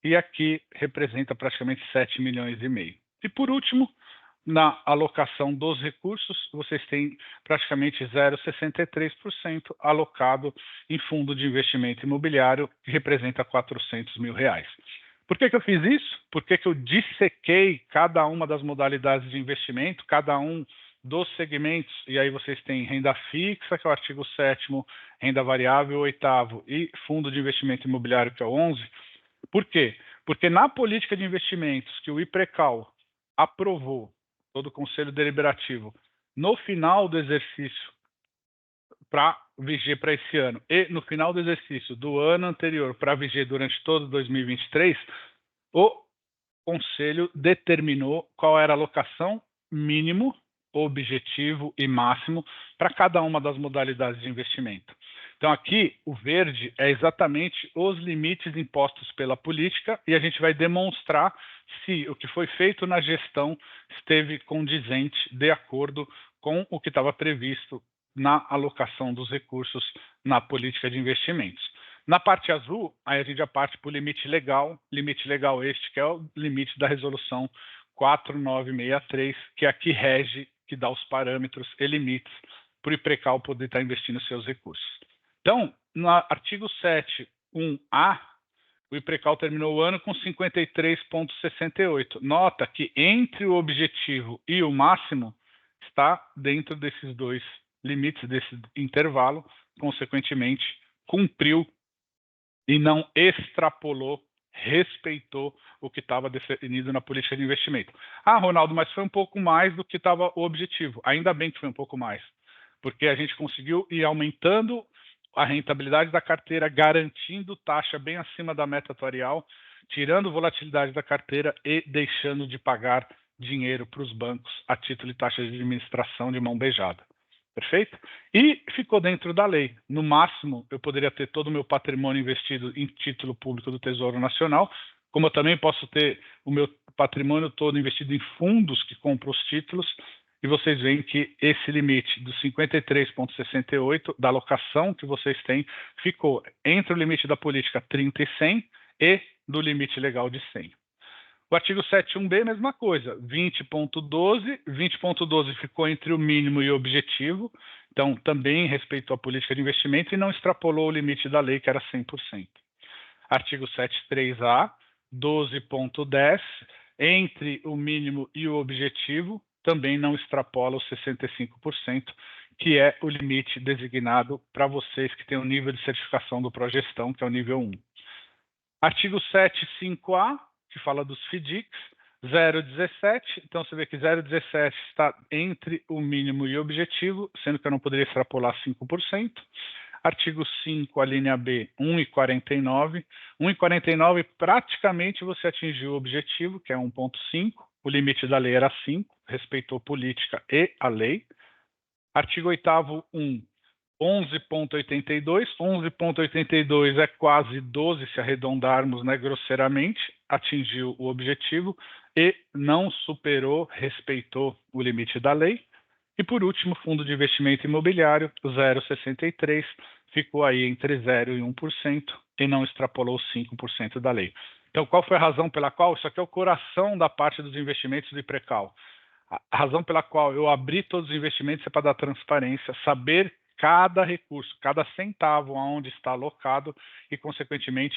e aqui representa praticamente 7 milhões e meio. E por último, na alocação dos recursos, vocês têm praticamente 0,63% alocado em fundo de investimento imobiliário, que representa 400 mil reais. Por que eu fiz isso? Por que eu dissequei cada uma das modalidades de investimento, cada um dos segmentos, e aí vocês têm renda fixa, que é o artigo 7º, renda variável, 8º, e fundo de investimento imobiliário, que é o 11. Por quê? Porque na política de investimentos que o IPRECAL aprovou, todo o Conselho Deliberativo, no final do exercício para viger para esse ano, e no final do exercício do ano anterior para viger durante todo 2023, o Conselho determinou qual era a alocação mínimo, objetivo e máximo para cada uma das modalidades de investimento. Então aqui o verde é exatamente os limites impostos pela política e a gente vai demonstrar se o que foi feito na gestão esteve condizente de acordo com o que estava previsto na alocação dos recursos na política de investimentos. Na parte azul, aí a gente já parte para o limite legal este que é o limite da resolução 4963, que aqui rege, que dá os parâmetros e limites para o IPRECAL poder estar investindo seus recursos. Então, no artigo 7.1a, o IPRECAL terminou o ano com 53,68. Nota que entre o objetivo e o máximo está dentro desses dois limites, desse intervalo, consequentemente, cumpriu e não extrapolou, respeitou o que estava definido na política de investimento. Ah, Ronaldo, mas foi um pouco mais do que estava o objetivo. Ainda bem que foi um pouco mais, porque a gente conseguiu ir aumentando a rentabilidade da carteira, garantindo taxa bem acima da meta atuarial, tirando volatilidade da carteira e deixando de pagar dinheiro para os bancos a título de taxa de administração de mão beijada. Perfeito? E ficou dentro da lei. No máximo, eu poderia ter todo o meu patrimônio investido em título público do Tesouro Nacional, como eu também posso ter o meu patrimônio todo investido em fundos que compram os títulos, e vocês veem que esse limite dos 53,68 da alocação que vocês têm ficou entre o limite da política 30 e 100 e do limite legal de 100. O artigo 7.1b, mesma coisa, 20,12. 20,12 ficou entre o mínimo e o objetivo, então também respeitou a política de investimento e não extrapolou o limite da lei, que era 100%. Artigo 7.3a, 12,10, entre o mínimo e o objetivo, também não extrapola os 65%, que é o limite designado para vocês que têm o nível de certificação do Progestão, que é o nível 1. Artigo 7.5a, que fala dos FDICs, 0,17, então você vê que 0,17 está entre o mínimo e o objetivo, sendo que eu não poderia extrapolar 5%. Artigo 5, a linha B, 1,49. 1,49 praticamente você atingiu o objetivo, que é 1,5. O limite da lei era 5, respeitou política e a lei. Artigo 8º, 1. 11,82. 11,82 é quase 12, se arredondarmos, né, grosseiramente, atingiu o objetivo e não superou, respeitou o limite da lei. E, por último, fundo de investimento imobiliário, 0,63, ficou aí entre 0% e 1% e não extrapolou 5% da lei. Então, qual foi a razão pela qual? Isso aqui é o coração da parte dos investimentos do IPRECAL. A razão pela qual eu abri todos os investimentos é para dar transparência, saber cada recurso, cada centavo aonde está alocado e, consequentemente,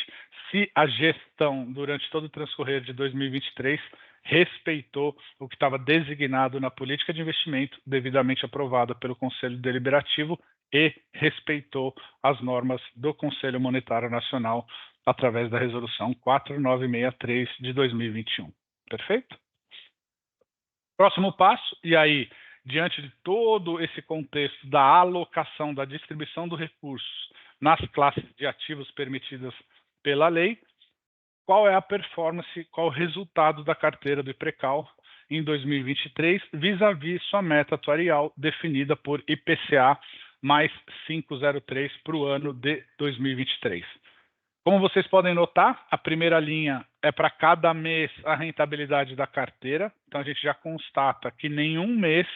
se a gestão, durante todo o transcorrer de 2023, respeitou o que estava designado na política de investimento devidamente aprovada pelo Conselho Deliberativo e respeitou as normas do Conselho Monetário Nacional através da Resolução 4963 de 2021. Perfeito? Próximo passo, e aí, diante de todo esse contexto da alocação, da distribuição dos recursos nas classes de ativos permitidas pela lei, qual é a performance, qual o resultado da carteira do IPRECAL em 2023, vis-à-vis sua meta atuarial definida por IPCA mais 5,03 para o ano de 2023. Como vocês podem notar, a primeira linha é para cada mês a rentabilidade da carteira. Então, a gente já constata que nenhum mês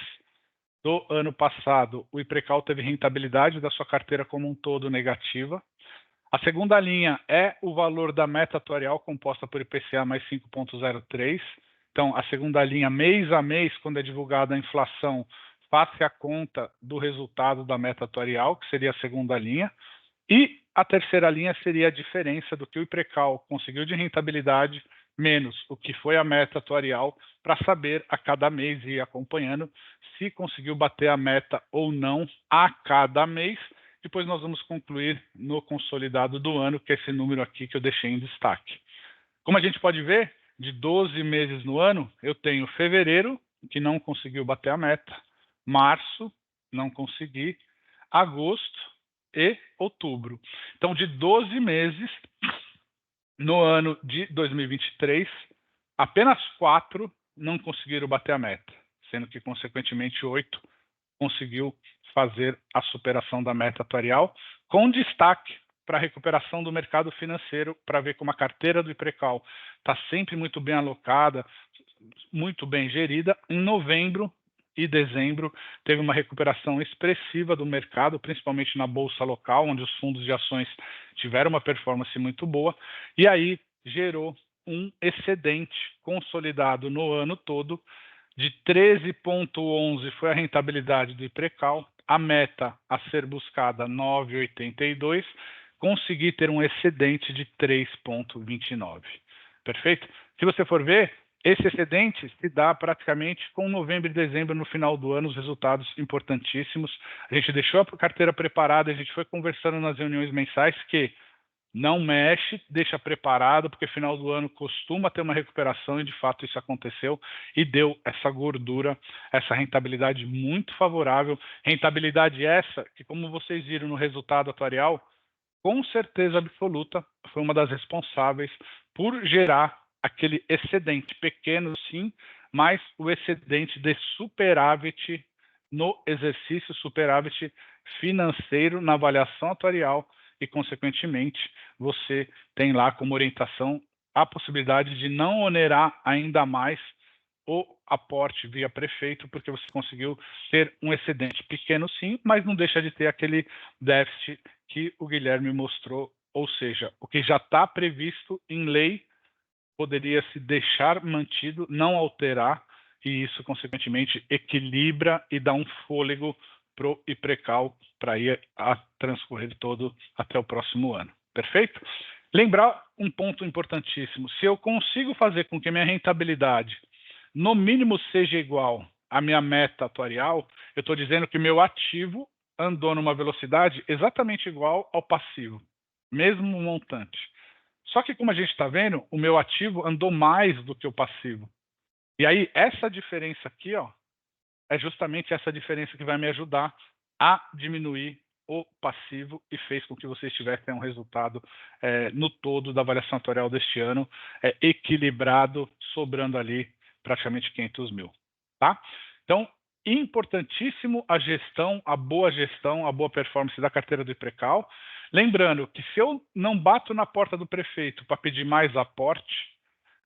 do ano passado o IPRECAL teve rentabilidade da sua carteira como um todo negativa. A segunda linha é o valor da meta atuarial composta por IPCA mais 5,03. Então, a segunda linha, mês a mês, quando é divulgada a inflação, faça a conta do resultado da meta atuarial, que seria a segunda linha. E a terceira linha seria a diferença do que o IPRECAL conseguiu de rentabilidade menos o que foi a meta atuarial, para saber a cada mês e ir acompanhando se conseguiu bater a meta ou não a cada mês. Depois nós vamos concluir no consolidado do ano, que é esse número aqui que eu deixei em destaque. Como a gente pode ver, de 12 meses no ano, eu tenho fevereiro, que não conseguiu bater a meta, março, não consegui, agosto e outubro. Então, de 12 meses, no ano de 2023, apenas 4 não conseguiram bater a meta, sendo que, consequentemente, 8 conseguiu fazer a superação da meta atuarial, com destaque para a recuperação do mercado financeiro, para ver como a carteira do IPRECAL está sempre muito bem alocada, muito bem gerida. Em novembro e dezembro, teve uma recuperação expressiva do mercado, principalmente na bolsa local, onde os fundos de ações tiveram uma performance muito boa, e aí gerou um excedente consolidado no ano todo de 13,11 foi a rentabilidade do IPRECAL, a meta a ser buscada 9,82, consegui ter um excedente de 3,29. Perfeito? Se você for ver, esse excedente se dá praticamente com novembro e dezembro no final do ano, os resultados importantíssimos. A gente deixou a carteira preparada, a gente foi conversando nas reuniões mensais que não mexe, deixa preparado, porque final do ano costuma ter uma recuperação e de fato isso aconteceu e deu essa gordura, essa rentabilidade muito favorável. Rentabilidade essa que, como vocês viram no resultado atuarial, com certeza absoluta foi uma das responsáveis por gerar aquele excedente, pequeno sim, mas o excedente de superávit no exercício, superávit financeiro na avaliação atuarial, e, consequentemente, você tem lá como orientação a possibilidade de não onerar ainda mais o aporte via prefeito, porque você conseguiu ter um excedente pequeno sim, mas não deixa de ter aquele déficit que o Guilherme mostrou, ou seja, o que já está previsto em lei poderia se deixar mantido, não alterar, e isso, consequentemente, equilibra e dá um fôlego para o IPRECAL para ir a transcorrer todo até o próximo ano. Perfeito? Lembrar um ponto importantíssimo. Se eu consigo fazer com que minha rentabilidade, no mínimo, seja igual à minha meta atuarial, eu estou dizendo que meu ativo andou numa velocidade exatamente igual ao passivo, mesmo montante. Só que, como a gente está vendo, o meu ativo andou mais do que o passivo. E aí, essa diferença aqui, ó, é justamente essa diferença que vai me ajudar a diminuir o passivo e fez com que vocês tivessem um resultado no todo da avaliação atuarial deste ano equilibrado, sobrando ali praticamente 500 mil. Tá? Então, importantíssimo a gestão, a boa performance da carteira do IPRECAL. Lembrando que se eu não bato na porta do prefeito para pedir mais aporte,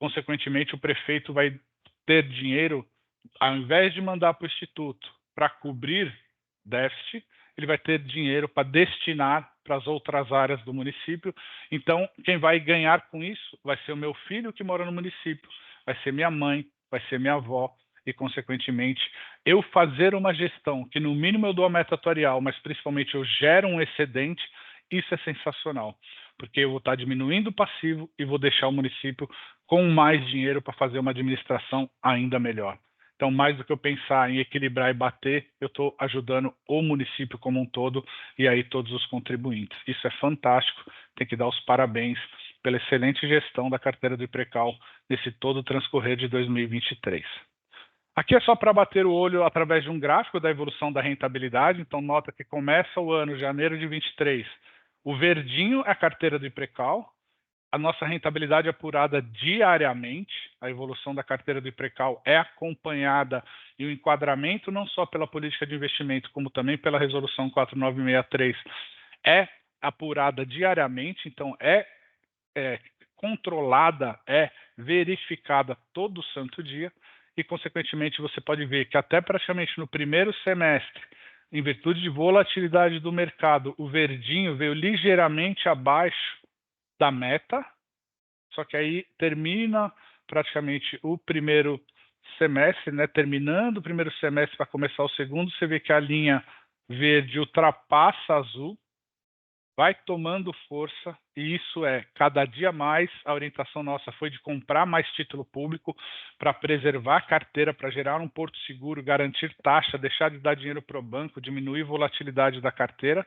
consequentemente o prefeito vai ter dinheiro, ao invés de mandar para o Instituto para cobrir déficit, ele vai ter dinheiro para destinar para as outras áreas do município. Então, quem vai ganhar com isso vai ser o meu filho que mora no município, vai ser minha mãe, vai ser minha avó, e, consequentemente, eu fazer uma gestão que, no mínimo, eu dou a meta atuarial, mas, principalmente, eu gero um excedente, isso é sensacional, porque eu vou estar diminuindo o passivo e vou deixar o município com mais dinheiro para fazer uma administração ainda melhor. Então, mais do que eu pensar em equilibrar e bater, eu estou ajudando o município como um todo e aí todos os contribuintes. Isso é fantástico, tem que dar os parabéns pela excelente gestão da carteira do IPRECAL nesse todo o transcorrer de 2023. Aqui é só para bater o olho através de um gráfico da evolução da rentabilidade. Então, nota que começa o ano, janeiro de 23, o verdinho é a carteira do IPRECAL, a nossa rentabilidade é apurada diariamente, a evolução da carteira do IPRECAL é acompanhada e o enquadramento não só pela política de investimento, como também pela resolução 4963 é apurada diariamente, então é controlada, é verificada todo santo dia e, consequentemente, você pode ver que até praticamente no primeiro semestre, em virtude de volatilidade do mercado, o verdinho veio ligeiramente abaixo da meta, só que aí termina praticamente o primeiro semestre, né? Terminando o primeiro semestre para começar o segundo, você vê que a linha verde ultrapassa a azul, vai tomando força, e isso cada dia mais, a orientação nossa foi de comprar mais título público para preservar a carteira, para gerar um porto seguro, garantir taxa, deixar de dar dinheiro para o banco, diminuir a volatilidade da carteira.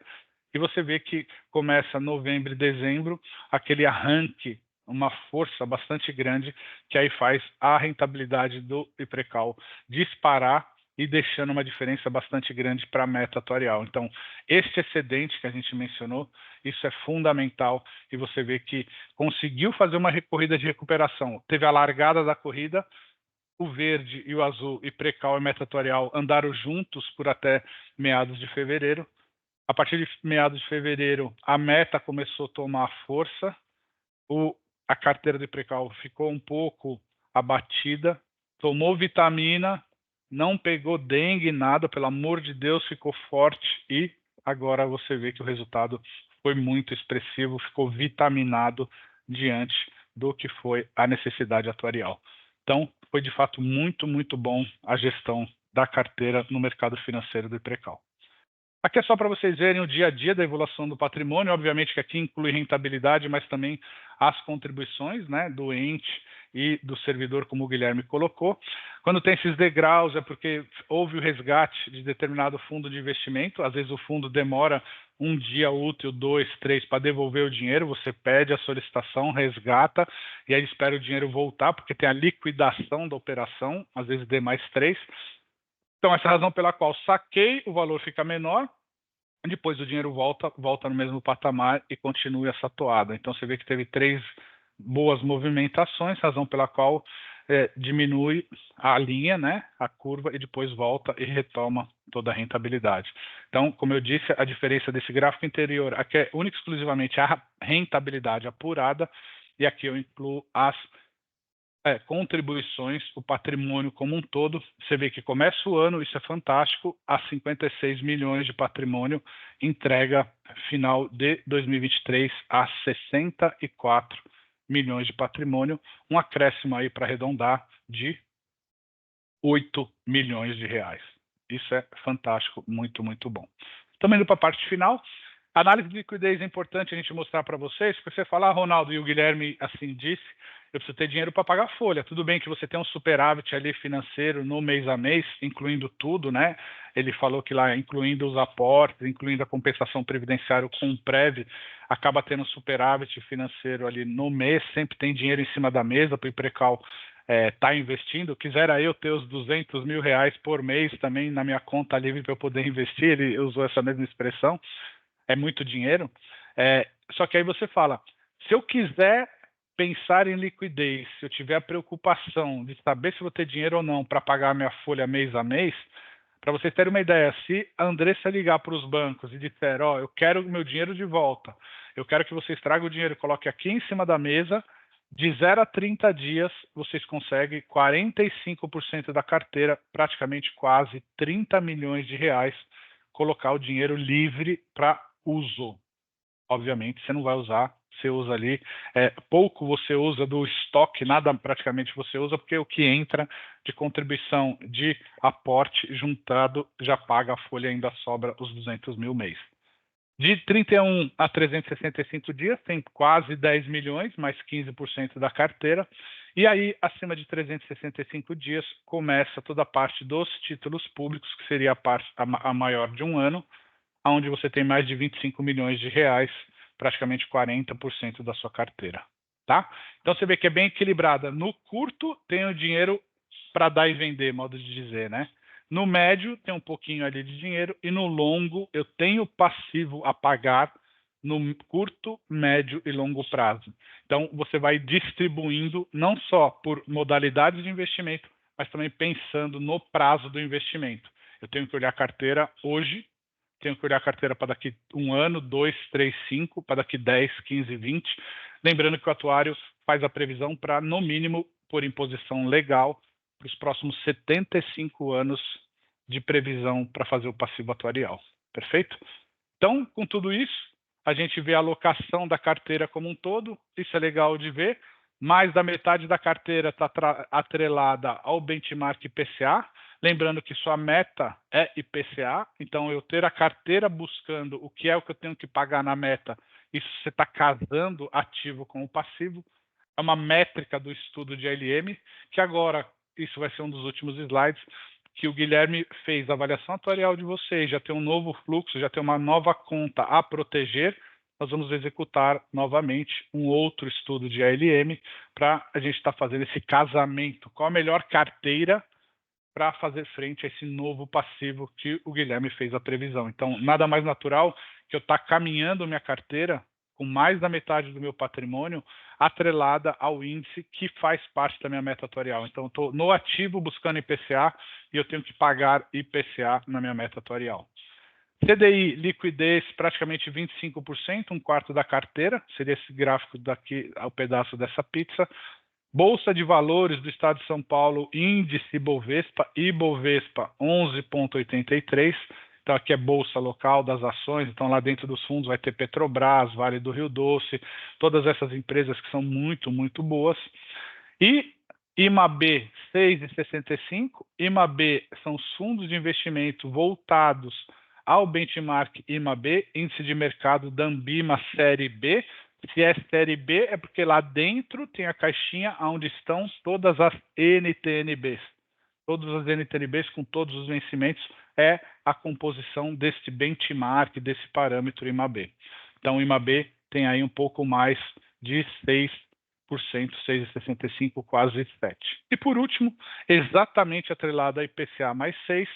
E você vê que começa novembro e dezembro, aquele arranque, uma força bastante grande, que aí faz a rentabilidade do IPRECAL disparar e deixando uma diferença bastante grande para a meta atuarial. Então, este excedente que a gente mencionou, isso é fundamental, e você vê que conseguiu fazer uma corrida de recuperação. Teve a largada da corrida, o verde e o azul, IPRECAL e meta atuarial, andaram juntos por até meados de fevereiro. A partir de meados de fevereiro, a meta começou a tomar força, a carteira do IPRECAL ficou um pouco abatida, tomou vitamina, não pegou dengue, nada, pelo amor de Deus, ficou forte, e agora você vê que o resultado foi muito expressivo, ficou vitaminado diante do que foi a necessidade atuarial. Então, foi de fato muito, muito bom a gestão da carteira no mercado financeiro do IPRECAL. Aqui é só para vocês verem o dia a dia da evolução do patrimônio. Obviamente que aqui inclui rentabilidade, mas também as contribuições, né, do ente e do servidor, como o Guilherme colocou. Quando tem esses degraus é porque houve o resgate de determinado fundo de investimento. Às vezes o fundo demora um dia útil, 2, 3, para devolver o dinheiro. Você pede a solicitação, resgata, e aí espera o dinheiro voltar, porque tem a liquidação da operação, às vezes D mais 3. Então, essa é a razão pela qual saquei, o valor fica menor, depois o dinheiro volta no mesmo patamar e continua essa toada. Então, você vê que teve 3 boas movimentações, razão pela qual diminui a linha, né, a curva, e depois volta e retoma toda a rentabilidade. Então, como eu disse, a diferença desse gráfico anterior aqui é única e exclusivamente a rentabilidade apurada, e aqui eu incluo as contribuições, o patrimônio como um todo. Você vê que começa o ano, isso é fantástico, a 56 milhões de patrimônio, entrega final de 2023 a 64 milhões de patrimônio, um acréscimo aí para arredondar de 8 milhões de reais. Isso é fantástico, muito, muito bom. Também indo para a parte final, análise de liquidez é importante a gente mostrar para vocês, porque você fala, Ronaldo, e o Guilherme assim disse, eu preciso ter dinheiro para pagar a folha. Tudo bem que você tem um superávit ali financeiro no mês a mês, incluindo tudo, né? Ele falou que lá, incluindo os aportes, incluindo a compensação previdenciária com o PREV, acaba tendo um superávit financeiro ali no mês, sempre tem dinheiro em cima da mesa para o IPRECAL tá investindo. Quisera eu ter os 200 mil reais por mês também na minha conta livre para eu poder investir, ele usou essa mesma expressão, é muito dinheiro. Só que aí você fala, se eu quiser pensar em liquidez, se eu tiver a preocupação de saber se vou ter dinheiro ou não para pagar a minha folha mês a mês, para vocês terem uma ideia, se a Andressa ligar para os bancos e disser, eu quero o meu dinheiro de volta, eu quero que vocês tragam o dinheiro e coloquem aqui em cima da mesa, de 0 a 30 dias, vocês conseguem 45% da carteira, praticamente quase 30 milhões de reais, colocar o dinheiro livre para uso. obviamente, você não vai usar, você usa ali, pouco você usa do estoque, nada praticamente você usa, porque o que entra de contribuição de aporte juntado já paga a folha, ainda sobra os 200 mil mês. De 31 a 365 dias, tem quase 10 milhões, mais 15% da carteira. E aí, acima de 365 dias, começa toda a parte dos títulos públicos, que seria a maior de um ano, onde você tem mais de 25 milhões de reais, praticamente 40% da sua carteira. Tá? Então, você vê que é bem equilibrada. No curto, tem o dinheiro para dar e vender, modo de dizer, né? No médio, tem um pouquinho ali de dinheiro, e no longo, eu tenho passivo a pagar no curto, médio e longo prazo. Então, você vai distribuindo não só por modalidades de investimento, mas também pensando no prazo do investimento. Eu tenho que olhar a carteira hoje, tenho que olhar a carteira para daqui 1 ano, 2, 3, 5, para daqui 10, 15, 20. Lembrando que o atuário faz a previsão para, no mínimo, por imposição legal, para os próximos 75 anos de previsão para fazer o passivo atuarial. Perfeito? Então, com tudo isso, a gente vê a alocação da carteira como um todo, isso é legal de ver. Mais da metade da carteira está atrelada ao benchmark IPCA, lembrando que sua meta é IPCA, então eu ter a carteira buscando o que é o que eu tenho que pagar na meta, isso você está casando ativo com o passivo, é uma métrica do estudo de ALM, que agora, isso vai ser um dos últimos slides, que o Guilherme fez a avaliação atuarial de vocês, já tem um novo fluxo, já tem uma nova conta a proteger, nós vamos executar novamente um outro estudo de ALM para a gente estar fazendo esse casamento. Qual a melhor carteira para fazer frente a esse novo passivo que o Guilherme fez a previsão? Então, nada mais natural que eu estar caminhando minha carteira com mais da metade do meu patrimônio atrelada ao índice que faz parte da minha meta atuarial. Então, estou no ativo buscando IPCA e eu tenho que pagar IPCA na minha meta atuarial. CDI, liquidez, praticamente 25%, um quarto da carteira, seria esse gráfico daqui, ao pedaço dessa pizza. Bolsa de Valores do Estado de São Paulo, índice Ibovespa, 11,83. Então, aqui é bolsa local das ações, então lá dentro dos fundos vai ter Petrobras, Vale do Rio Doce, todas essas empresas que são muito, muito boas. E IMAB 6,65. IMAB são os fundos de investimento voltados ao benchmark IMAB, índice de mercado da Ambima Série B. Se é Série B, é porque lá dentro tem a caixinha onde estão todas as NTNBs. Todas as NTNBs com todos os vencimentos é a composição desse benchmark, desse parâmetro IMAB. Então, o IMAB tem aí um pouco mais de 6%, 6,65%, quase 7%. E, por último, exatamente atrelado a IPCA mais 6%,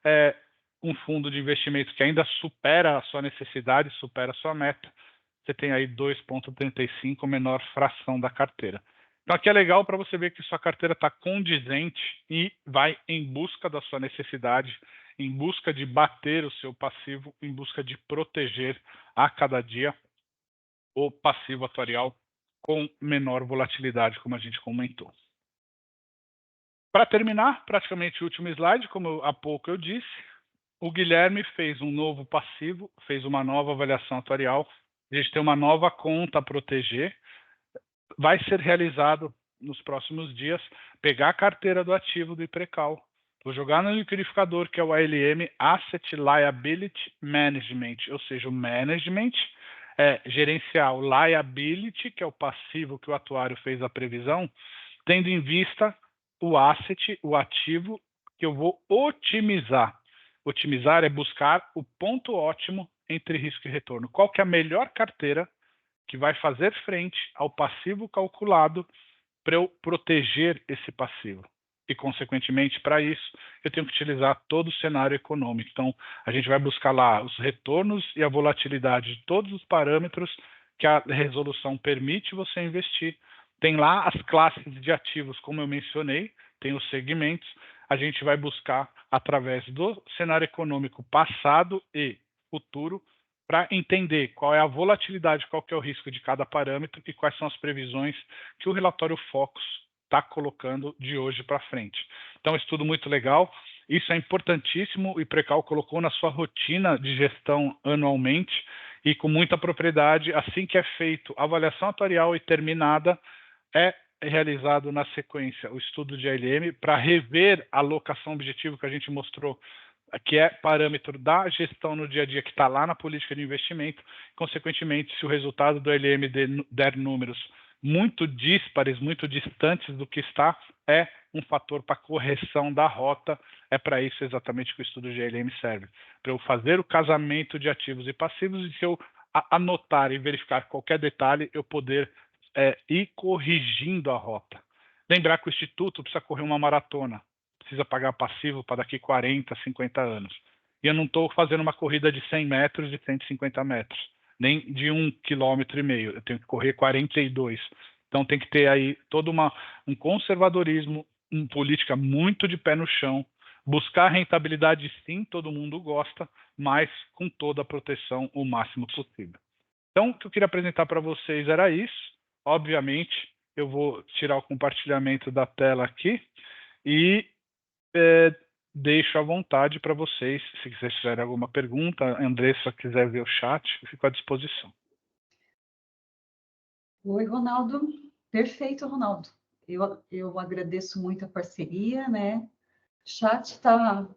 é um fundo de investimento que ainda supera a sua necessidade, supera a sua meta. Você tem aí 2,35%, menor fração da carteira. Então, aqui é legal para você ver que sua carteira está condizente e vai em busca da sua necessidade, em busca de bater o seu passivo, em busca de proteger a cada dia o passivo atuarial com menor volatilidade, como a gente comentou. Para terminar, praticamente o último slide, como há pouco eu disse, o Guilherme fez um novo passivo, fez uma nova avaliação atuarial, a gente tem uma nova conta a proteger, vai ser realizado nos próximos dias, pegar a carteira do ativo do IPRECAL, vou jogar no liquidificador, que é o ALM, Asset Liability Management, ou seja, o management é gerenciar o liability, que é o passivo que o atuário fez a previsão, tendo em vista o asset, o ativo, que eu vou otimizar. Otimizar é buscar o ponto ótimo entre risco e retorno. Qual que é a melhor carteira que vai fazer frente ao passivo calculado para eu proteger esse passivo? E, consequentemente, para isso, eu tenho que utilizar todo o cenário econômico. Então, a gente vai buscar lá os retornos e a volatilidade de todos os parâmetros que a resolução permite você investir. Tem lá as classes de ativos, como eu mencionei, tem os segmentos. A gente vai buscar, através do cenário econômico passado e futuro, para entender qual é a volatilidade, qual que é o risco de cada parâmetro e quais são as previsões que o relatório Focus está colocando de hoje para frente. Então, estudo muito legal. Isso é importantíssimo. O IPRECAL colocou na sua rotina de gestão anualmente e com muita propriedade, assim que é feito a avaliação atuarial e terminada, é realizado na sequência o estudo de ALM para rever a alocação objetivo que a gente mostrou, que é parâmetro da gestão no dia a dia, que está lá na política de investimento. Consequentemente, se o resultado do ALM der números muito díspares, muito distantes do que está, é um fator para correção da rota. É para isso exatamente que o estudo de ALM serve, para eu fazer o casamento de ativos e passivos, e se eu anotar e verificar qualquer detalhe, eu poder ir corrigindo a rota. Lembrar que o Instituto precisa correr uma maratona, precisa pagar passivo para daqui 40, 50 anos. E eu não estou fazendo uma corrida de 100 metros, de 150 metros, nem de 1,5 km. Eu tenho que correr 42. Então tem que ter aí todo um conservadorismo, uma política muito de pé no chão, buscar rentabilidade sim, todo mundo gosta, mas com toda a proteção o máximo possível. Então, o que eu queria apresentar para vocês era isso. Obviamente, eu vou tirar o compartilhamento da tela aqui e deixo à vontade para vocês, se vocês tiverem alguma pergunta, a Andressa quiser ver o chat, eu fico à disposição. Oi, Ronaldo. Perfeito, Ronaldo. Eu agradeço muito a parceria, né? O chat está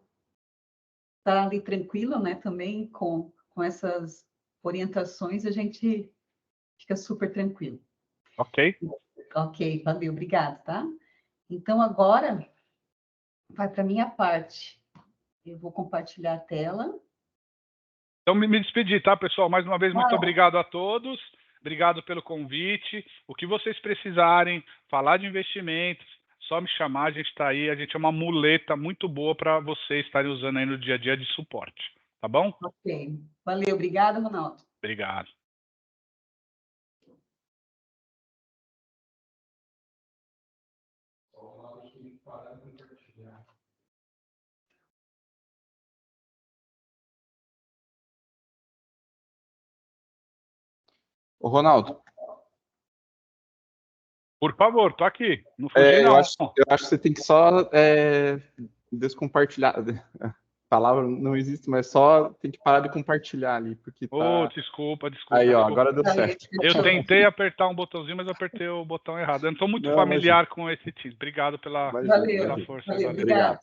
ali tranquilo, né? Também com essas orientações, a gente fica super tranquilo. Ok? Ok, valeu, obrigado, tá? Então, agora, vai para a minha parte. Eu vou compartilhar a tela. Então, me despedir, tá, pessoal? Mais uma vez, muito obrigado a todos. Obrigado pelo convite. O que vocês precisarem, falar de investimentos, só me chamar, a gente está aí. A gente é uma muleta muito boa para vocês estarem usando aí no dia a dia de suporte. Tá bom? Ok. Valeu, obrigado, Ronaldo. Obrigado. Ô, Ronaldo. Por favor, tô aqui. Não fugi, não. Eu acho que você tem que só descompartilhar. A palavra não existe, mas só tem que parar de compartilhar ali, porque tá... Desculpa. Aí, ó, desculpa. agora deu certo. Eu tentei apertar um botãozinho, mas apertei o botão errado. Eu não estou muito familiar com esse time. Obrigado pela força. Valeu, obrigado.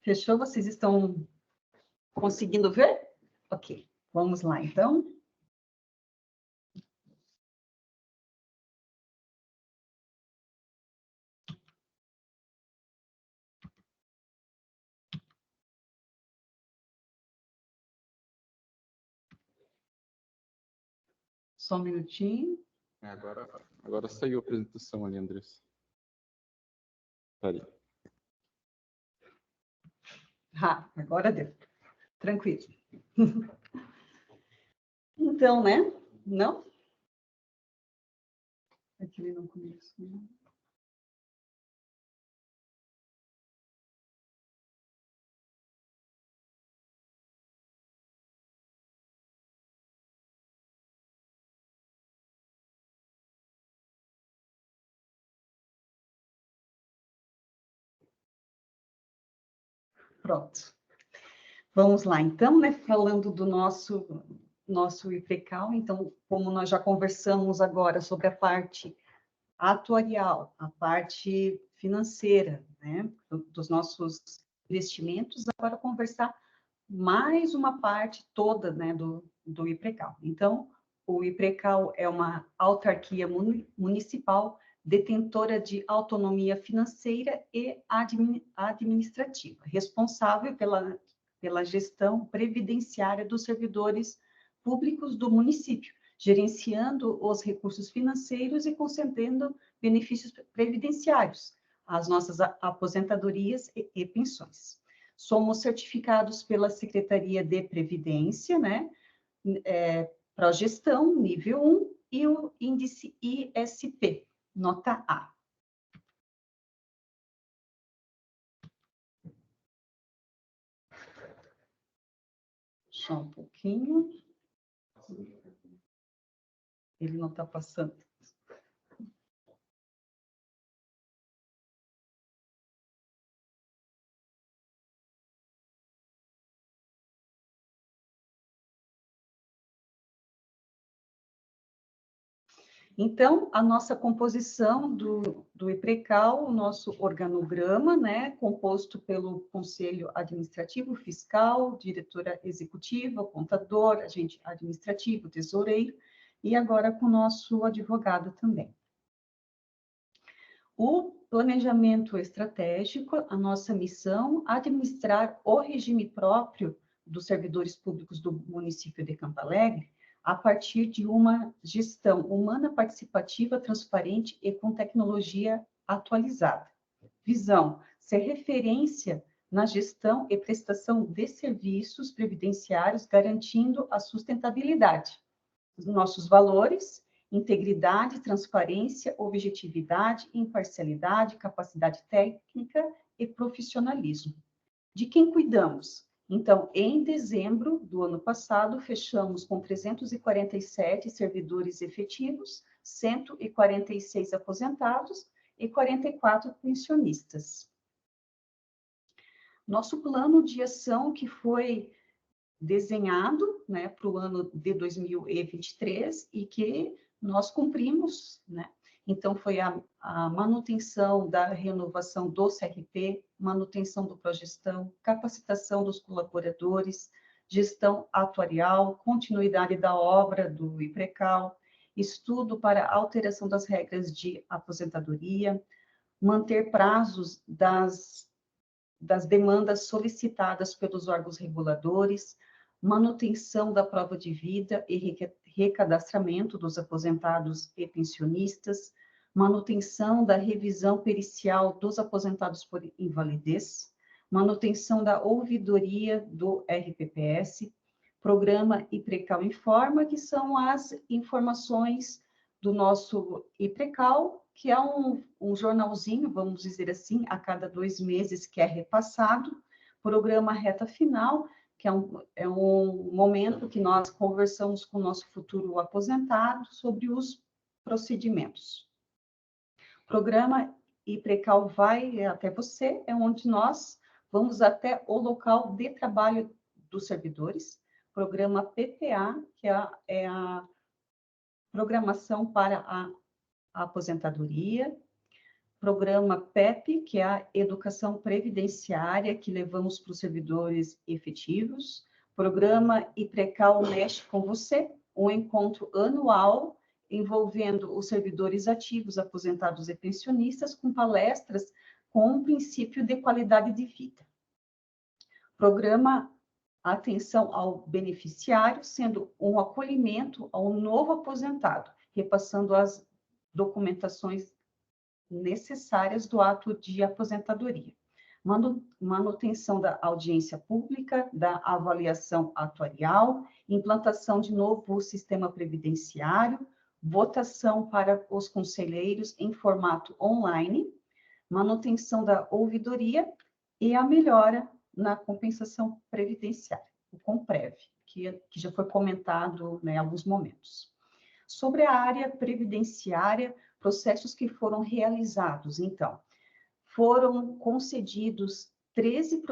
Fechou? Vocês estão conseguindo ver? Ok, vamos lá, então. Só um minutinho. Agora saiu a apresentação ali, Andressa. Tá ali. Agora deu. Tranquilo. Então, né? Não? Aqui ele não começou. Pronto. Vamos lá, então, né? Falando do nosso IPRECAL, então, como nós já conversamos agora sobre a parte atuarial, a parte financeira, né? Dos nossos investimentos, agora conversar mais uma parte toda, né? Do IPRECAL. Então, o IPRECAL é uma autarquia municipal detentora de autonomia financeira e administrativa, responsável pela gestão previdenciária dos servidores públicos do município, gerenciando os recursos financeiros e concedendo benefícios previdenciários, as nossas aposentadorias e pensões. Somos certificados pela Secretaria de Previdência, né, para gestão, nível 1, e o índice ISP, nota A. Só um pouquinho. Ele não está passando. Então, a nossa composição do IPRECAL, o nosso organograma, né, composto pelo Conselho Administrativo, Fiscal, Diretora Executiva, Contador, Agente Administrativo, Tesoureiro, e agora com o nosso advogado também. O planejamento estratégico, a nossa missão, administrar o regime próprio dos servidores públicos do município de Campo Alegre, a partir de uma gestão humana, participativa, transparente e com tecnologia atualizada. Visão: ser referência na gestão e prestação de serviços previdenciários, garantindo a sustentabilidade dos nossos valores: integridade, transparência, objetividade, imparcialidade, capacidade técnica e profissionalismo. De quem cuidamos? Então, em dezembro do ano passado, fechamos com 347 servidores efetivos, 146 aposentados e 44 pensionistas. Nosso plano de ação, que foi desenhado, né, para o ano de 2023 e que nós cumprimos, né? Então, foi a manutenção da renovação do CRP, manutenção do progestão, capacitação dos colaboradores, gestão atuarial, continuidade da obra do IPRECAL, estudo para alteração das regras de aposentadoria, manter prazos das demandas solicitadas pelos órgãos reguladores, manutenção da prova de vida e recadastramento dos aposentados e pensionistas, manutenção da revisão pericial dos aposentados por invalidez, manutenção da ouvidoria do RPPS, programa IPRECAL Informa, que são as informações do nosso IPRECAL, que é um jornalzinho, vamos dizer assim, a cada 2 meses que é repassado, programa Reta Final, que é um momento que nós conversamos com o nosso futuro aposentado sobre os procedimentos. Programa IPRECAL Vai Até Você, é onde nós vamos até o local de trabalho dos servidores. Programa PPA, que é a programação para a aposentadoria. Programa PEP, que é a educação previdenciária, que levamos para os servidores efetivos. Programa IPRECAL Mexe com Você, um encontro anual envolvendo os servidores ativos, aposentados e pensionistas, com palestras com um princípio de qualidade de vida. Programa Atenção ao Beneficiário, sendo um acolhimento ao novo aposentado, repassando as documentações necessárias do ato de aposentadoria. Manutenção da audiência pública, da avaliação atuarial, implantação de novo sistema previdenciário, votação para os conselheiros em formato online, manutenção da ouvidoria e a melhora na compensação previdenciária, o COMPREV, que já foi comentado, né, em alguns momentos. Sobre a área previdenciária, processos que foram realizados, então, foram concedidos 13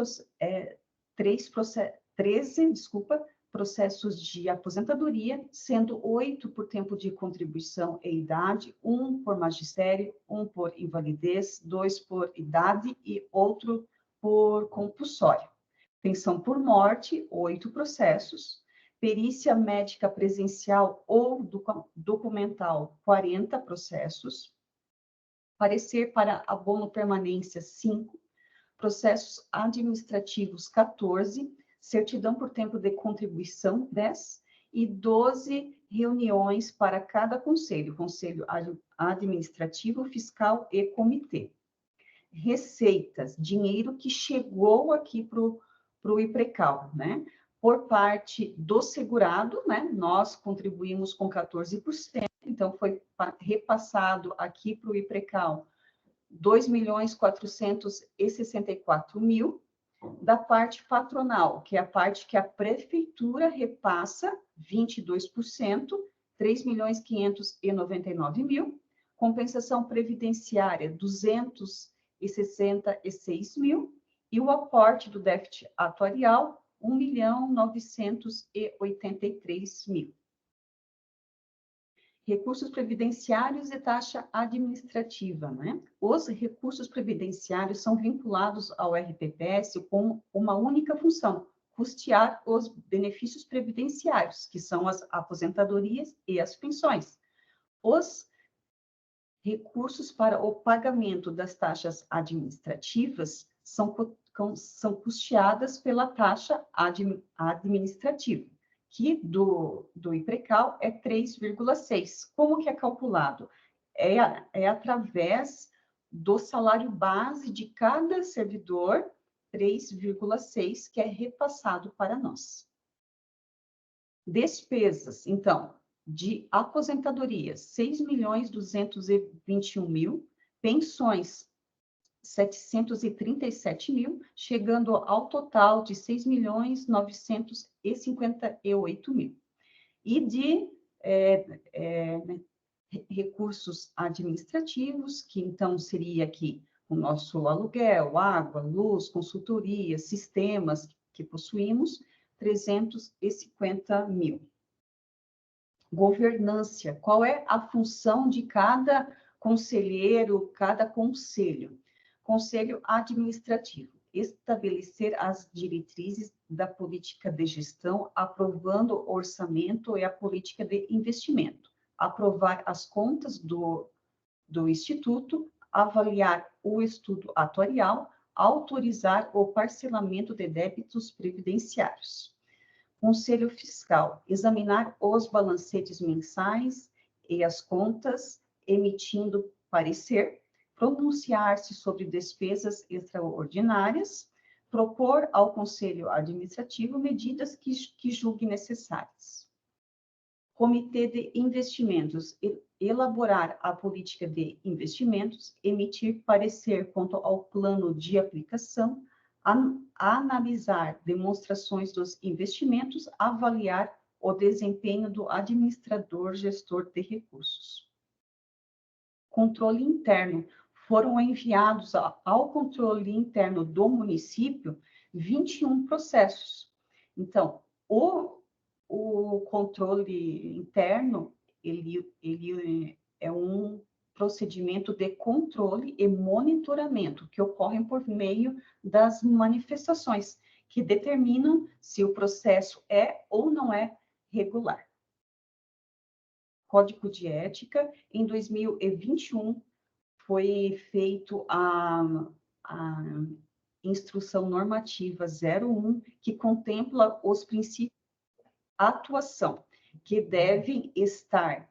processos de aposentadoria, sendo 8 por tempo de contribuição e idade, 1 por magistério, 1 por invalidez, 2 por idade e outro por compulsório. Pensão por morte, 8 processos. Perícia médica presencial ou documental, 40 processos. Parecer para abono permanência, 5. Processos administrativos, 14. Certidão por tempo de contribuição, 10. E 12 reuniões para cada conselho, conselho administrativo, fiscal e comitê. receitas, dinheiro que chegou aqui para o IPRECAL, né? Por parte do segurado, né? Nós contribuímos com 14%, então foi repassado aqui para o IPRECAL 2.464.000, da parte patronal, que é a parte que a prefeitura repassa 22%, 3.599.000, compensação previdenciária 266.000, e o aporte do déficit atuarial 1.983.000. Recursos previdenciários e taxa administrativa, né? Os recursos previdenciários são vinculados ao RPPS com uma única função: custear os benefícios previdenciários, que são as aposentadorias e as pensões. Os recursos para o pagamento das taxas administrativas são custeadas pela taxa administrativa, que do IPRECAL é 3,6. Como que é calculado? É através do salário base de cada servidor, 3,6, que é repassado para nós. Despesas, então, de aposentadoria, 6.221.000, pensões, 737.000, chegando ao total de 6.958.000. E de recursos administrativos, que então seria aqui o nosso aluguel, água, luz, consultoria, sistemas que possuímos, 350.000. Governância, qual é a função de cada conselheiro, cada conselho? Conselho administrativo, estabelecer as diretrizes da política de gestão, aprovando o orçamento e a política de investimento, aprovar as contas do Instituto, avaliar o estudo atuarial, autorizar o parcelamento de débitos previdenciários. Conselho Fiscal, examinar os balancetes mensais e as contas, emitindo parecer, pronunciar-se sobre despesas extraordinárias, propor ao Conselho Administrativo medidas que julgue necessárias. Comitê de Investimentos, elaborar a política de investimentos, emitir parecer quanto ao plano de aplicação, analisar demonstrações dos investimentos, avaliar o desempenho do administrador gestor de recursos. Controle interno. Foram enviados ao controle interno do município 21 processos. Então, o controle interno, ele é um procedimento de controle e monitoramento que ocorrem por meio das manifestações, que determinam se o processo é ou não é regular. Código de Ética, em 2021, foi feito a Instrução Normativa 01, que contempla os princípios de atuação, que devem estar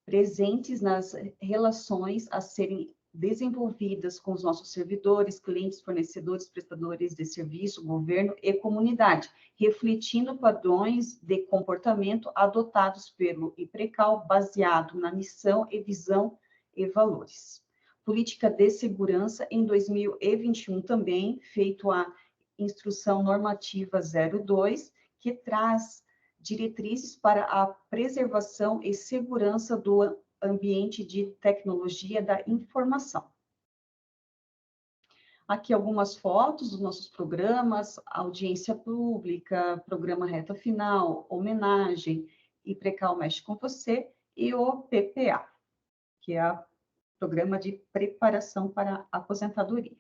presentes nas relações a serem desenvolvidas com os nossos servidores, clientes, fornecedores, prestadores de serviço, governo e comunidade, refletindo padrões de comportamento adotados pelo IPRECAL, baseado na missão e visão e valores. Política de segurança, em 2021 também, feito a Instrução Normativa 02, que traz diretrizes para a preservação e segurança do ambiente de tecnologia da informação. Aqui algumas fotos dos nossos programas: audiência pública, programa Reta Final, homenagem, IPRECAL Mexe com Você, e o PPA, que é o Programa de Preparação para a Aposentadoria.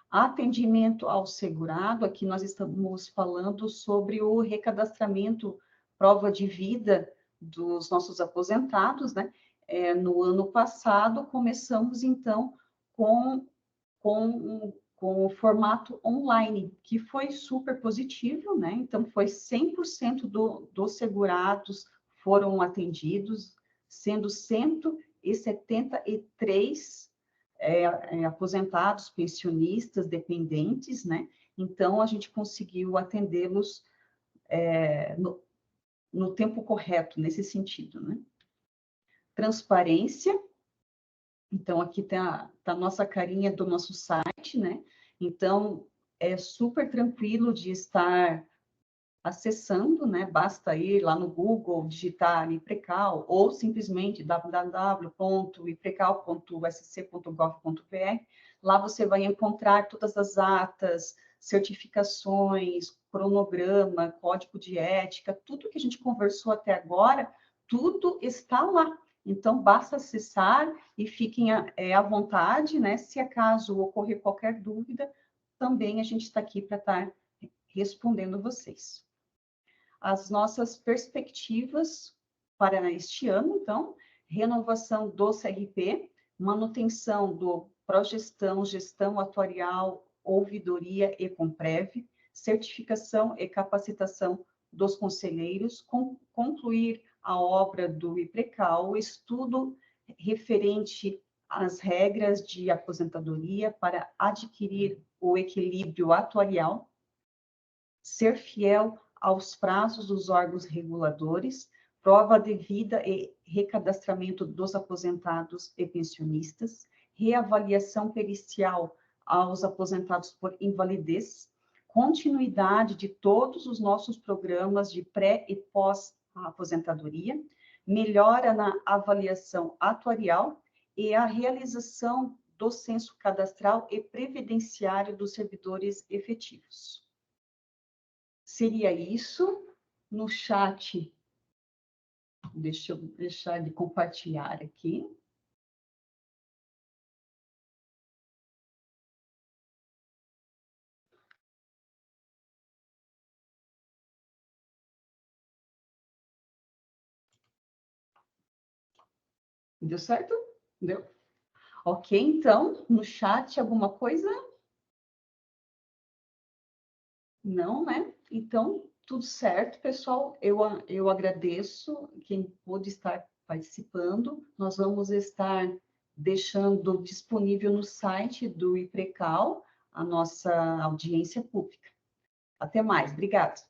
Atendimento ao segurado, aqui nós estamos falando sobre o recadastramento, prova de vida dos nossos aposentados, né? No ano passado, começamos, então, com o formato online, que foi super positivo, né? Então, foi 100% dos segurados foram atendidos, sendo 173 aposentados, pensionistas, dependentes, né? Então, a gente conseguiu atendê-los no tempo correto, nesse sentido, né? Transparência. Então, aqui tá a nossa carinha do nosso site, né? Então, é super tranquilo de estar acessando, né? Basta ir lá no Google, digitar IPRECAL, ou simplesmente www.iprecal.usc.gov.br. Lá você vai encontrar todas as atas, certificações, cronograma, código de ética, tudo que a gente conversou até agora, tudo está lá. Então, basta acessar e fiquem à vontade, né? Se acaso ocorrer qualquer dúvida, também a gente está aqui para estar respondendo vocês. As nossas perspectivas para este ano, então, renovação do CRP, manutenção do Progestão, Gestão Atuarial, Ouvidoria e Comprev, certificação e capacitação dos conselheiros, concluir a obra do IPRECAL, estudo referente às regras de aposentadoria para adquirir o equilíbrio atuarial, ser fiel aos prazos dos órgãos reguladores, prova devida e recadastramento dos aposentados e pensionistas, reavaliação pericial aos aposentados por invalidez, continuidade de todos os nossos programas de pré e pós-aposentadoria, melhora na avaliação atuarial e a realização do censo cadastral e previdenciário dos servidores efetivos. Seria isso. No chat, deixa eu deixar de compartilhar aqui. Deu certo? Deu? Ok, então, no chat, alguma coisa? Não, né? Então, tudo certo, pessoal. Eu agradeço quem pôde estar participando. Nós vamos estar deixando disponível no site do IPRECAL a nossa audiência pública. Até mais. Obrigada.